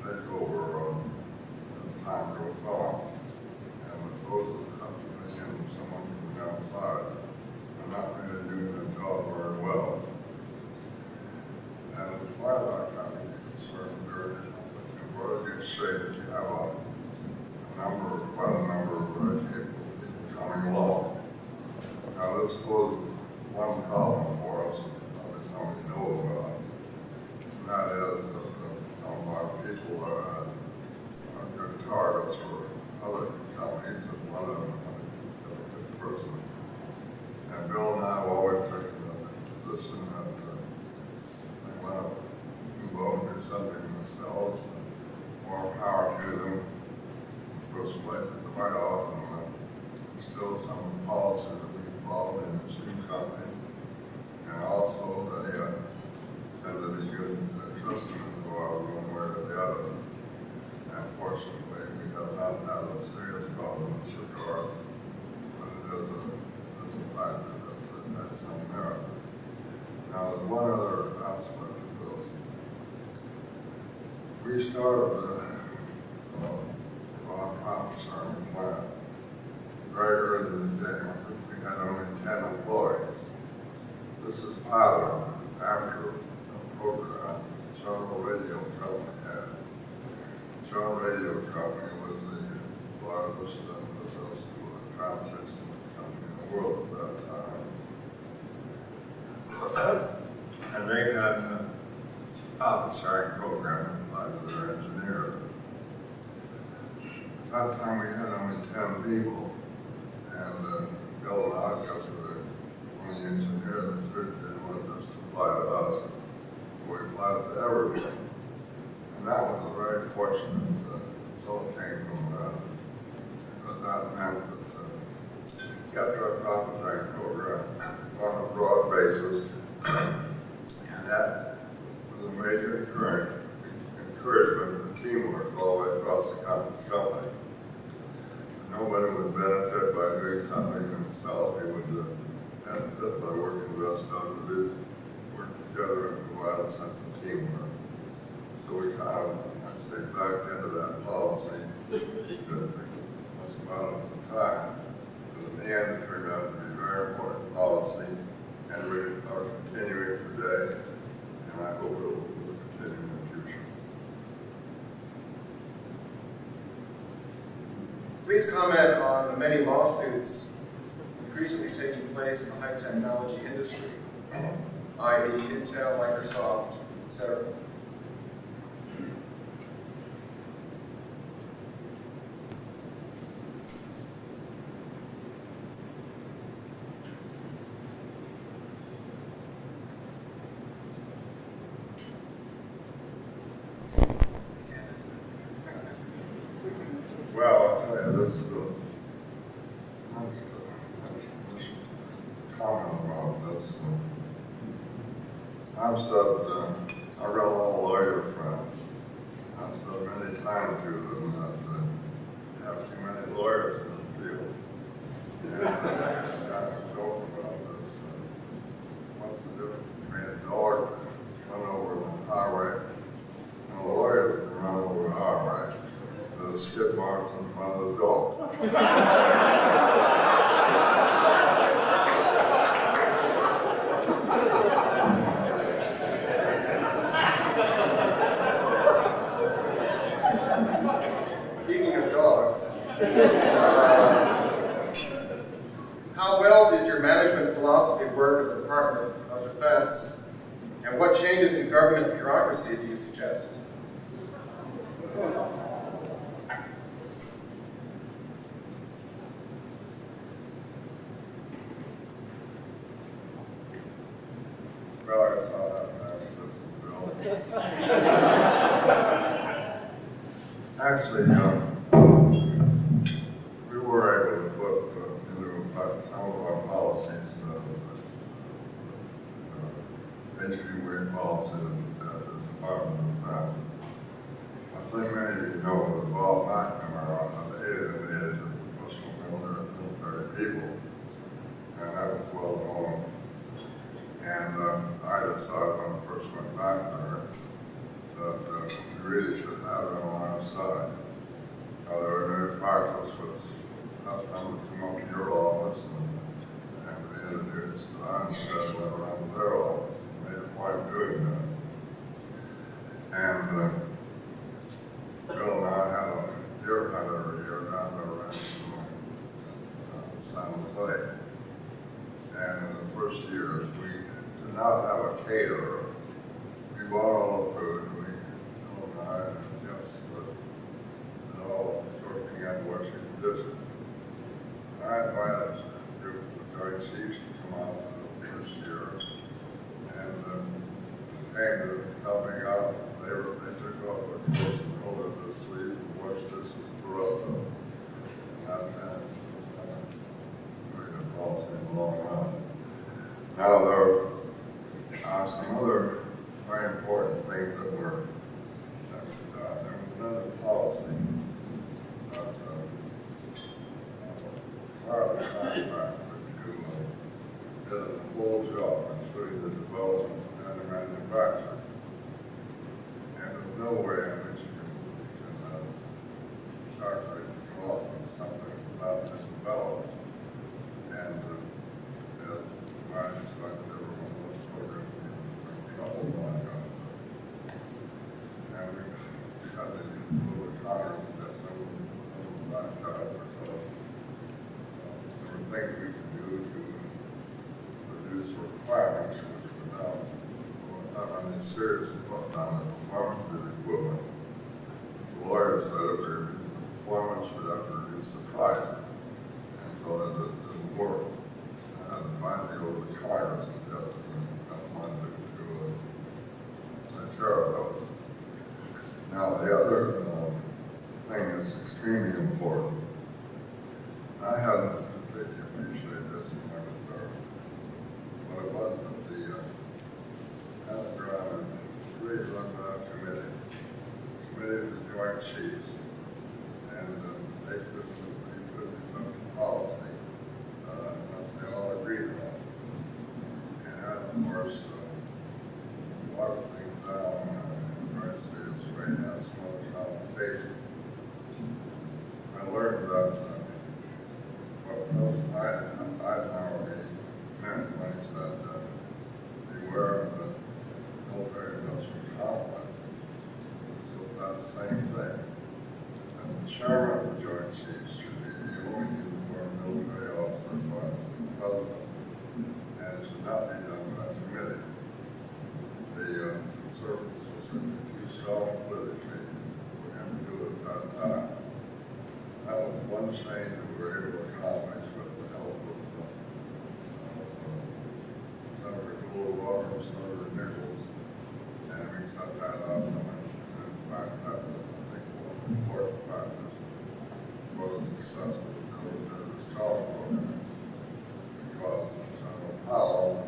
take over as time goes on. And if those that have to bring in someone from the outside are not really doing their job very well. And as far as our company is concerned, we're in very good shape. We have quite a number of very capable coming along. Now this poses one problem for us, which we know about, and that is that some of our people are good targets for other companies if one of them is a good person. And Bill and I have always taken the position that if they want to move on and do something themselves, more power to them. In the first place, quite often one other aspect of this. We started our profit sharing plan very early in the day. I think we had only 10 employees. This is part of after a program Shultz Radio Company had. Shultz Radio Company was the largest and the best transportation company in the world at that time. And they had a profit sharing program applied to their engineers. At that time we had only 10 people, and Bill and I, because we were the only engineers, we figured they didn't want to just apply to us, so we applied to everyone. And that was a very fortunate result came from that, because that meant that we kept our profit sharing program on a broad basis, and that was a major encouragement for teamwork all the way across the company. Nobody would benefit by doing something himself. He would benefit by working with us to work together and provide a sense of teamwork. So we kind of, I say, backed into that policy. Didn't think much about it at the time. But in the end, it turned out to be a very important policy, and we are continuing today, and I hope it will continue in the future. Please comment on the many lawsuits increasingly taking place in the high technology industry, i.e. Intel, Microsoft, etc. Well, I'll tell you, this is a comment about this. I've said, I've got a lot of lawyer friends. I've said many times to them that you have too many lawyers in the field. And I have a joke about this. What's the difference between a dog that run over the highway and a lawyer that can run over the highway? The skid marks in front of the dog. Speaking of dogs, how well did your management philosophy work at the Department of Defense, and what changes in government bureaucracy do you suggest? Well, I guess I'll have to ask this, Bill. Actually, we were able to put into effect some of our policies, HPWA policy that the Department of Defense. I think many of you know that Bob McNamara aided the professional military people, and that was well known. And I decided when I first went back there that we really should have them on our side. Now, the ordinary practice was ask them to come up to your office and be introduced, but I instead went around to their office and made a point of doing that. And Bill and I had a deer hunt every year down there around San Jose. And in the first years, we did not have a caterer. We bought all the food, and Bill and I, and just did all cooking and washing dishes. I invited a group of the guard chiefs to come out the first year, and came to help me out. They took off their clothes and rolled up their sleeves and washed dishes for us. And that's kind of very good policy in the long run. Now there are some other very important things that were done. There was another policy that required the contractor to do the whole job, including the development manufacturing. And there's no way in which you can calculate the cost of something without been developed. And as I expect every one of those programs to be coupled like that. And we had to go to Congress, and that's no back up because there were things we could do to reduce requirements, which were now, I mean, seriously putting down the performance of the equipment. The lawyer said if we reduce the performance, we'd have to reduce the price. And so it didn't work. I had to finally go to the Congress and get money to take care of those. Now, the other thing that's extremely important, I hadn't completely appreciated this when I was there, but it was that the underground really run by a committee of the Joint Chiefs, and they put some policy, unless they all agreed on it. And that, of course, watered things down in a very serious way, and had some other complications. I learned that what President Eisenhower meant when he said that beware of the military industrial complex. So it's not the same thing. And the chairman of the Joint Chiefs should be the only uniformed military officer by the president, and it should not be done by a committee. The conservatives were simply too strong politically for him to do it at that time. That was one change that we were able to accomplish with the help of Senator Goldwater and Senator Nichols, and we set that up. And in fact, that was, I think, one of the important factors for the success of the Zschau program, because General Powell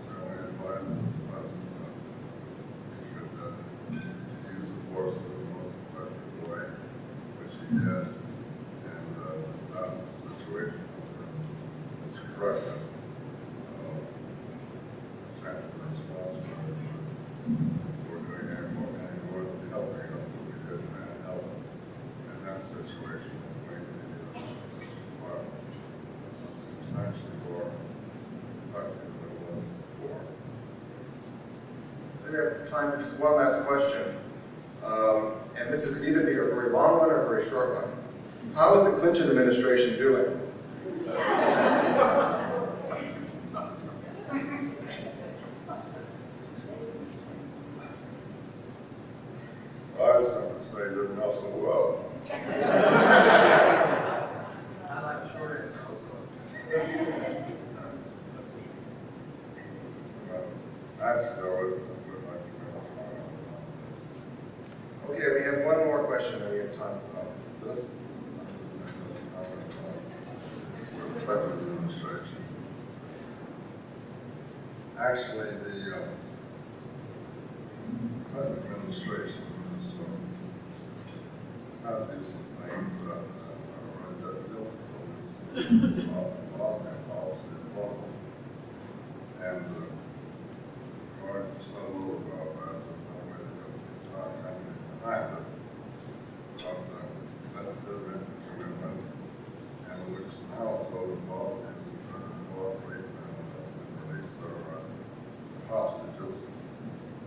certainly advised the president that he should use the forces in the most effective way, which he did, and that situation was corrected. I can't be responsible for doing any more than helping us, but we did help in that situation. Substantially more effective than it was before. We have time for just one last question. And this could either be a very long one or a very short one. How is the Clinton administration doing? I just have to say it doesn't know so well. I like the short answer also. Actually, I would like to Okay, we have one more question that we have time for. this Clinton administration. Actually, the Clinton administration has had to do some things that are really difficult. Following policy as well. And going to say a little about that, there's no way to get the entire country behind it. But that did make a commitment, and it looks now as though the Bosnians are trying to cooperate and release their hostages.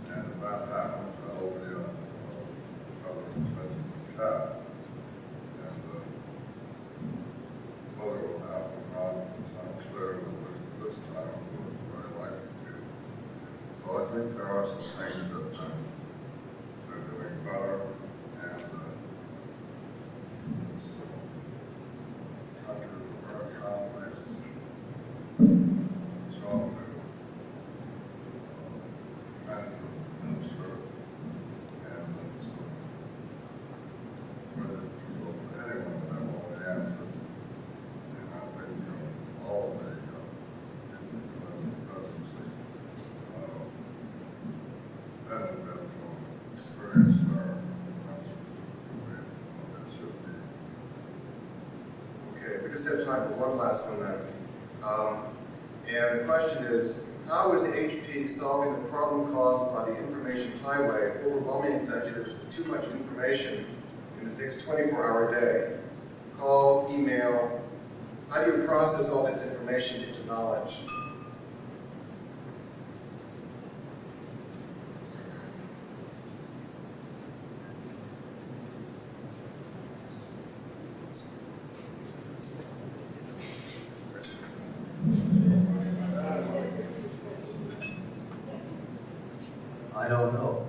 And if that happens, that will be a President Clinton's cap. And whether it will happen or not, it's not clear, but this time it looks very likely to. So I think there are some things that they're doing better, and this country is very complex. So management minister, and it's very difficult for anyone to have all the answers. And I think all of the presidency benefit from experience there. That's the way it should be. Okay, we just have time for one last one then. And the question is, How is HP solving the problem caused by the information highway, overwhelming executives with too much information in a fixed 24-hour day? Calls, email. How do you process all this information into knowledge? I don't know.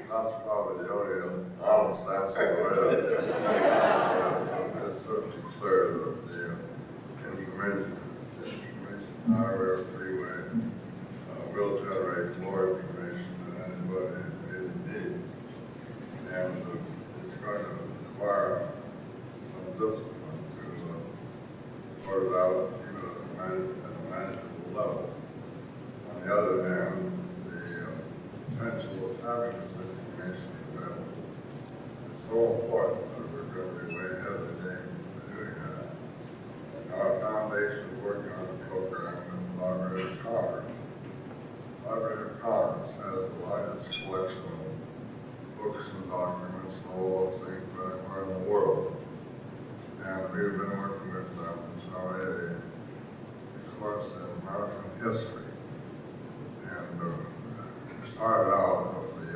That's probably the only honest answer. It's certainly clear that the information highway freeway will generate more information than anybody really needs. And it's going to require some discipline to sort it out even at a manageable level. On the other hand, the potential of having this information available is so important that we're going to be way ahead of the game for doing that. Our foundation is working on a program with the Library of Congress. The Library of Congress has the largest collection of books and documents and all those things anywhere in the world. And we've been working with them to try a course in American history. And we started out with the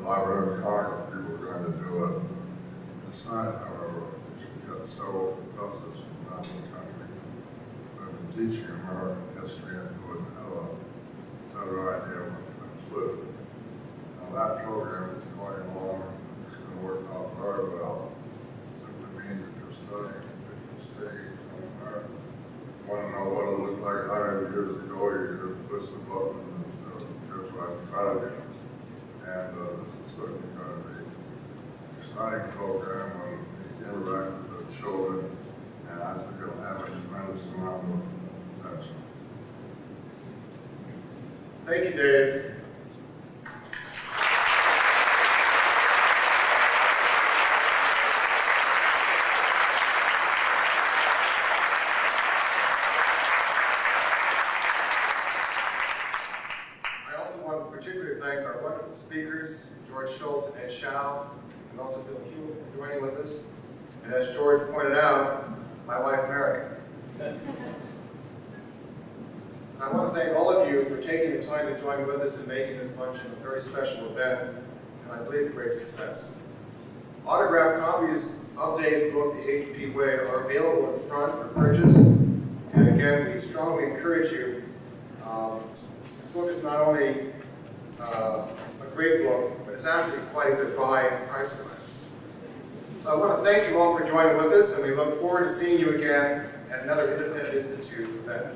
Library of Congress people were going to do it. We decided, however, we should get several professors from around the country who have been teaching American history and who would have a better idea what to include. Now that program is going along. It's going to work out very well. Simply means if you're studying a city somewhere, you want to know what it looked like 100 years ago, you just push the button and it's right in front of you. And this is certainly going to be an exciting program when we interact with the children, and I think it'll have a tremendous amount of potential. Thank you, Dave. I also want to particularly thank our wonderful speakers, George Shultz and Zschau, and also Bill Hewlett for joining with us. And as George pointed out, my wife, Mary. I want to thank all of you for taking the time to join with us and making this luncheon a very special event, and I believe a great success. Autographed copies of Dave's book, The HP Way, are available in front for purchase. And again, we strongly encourage you. This book is not only a great book, but it's actually quite a good buy price-wise. So I want to thank you all for joining with us, and we look forward to seeing you again at another Independent Institute event.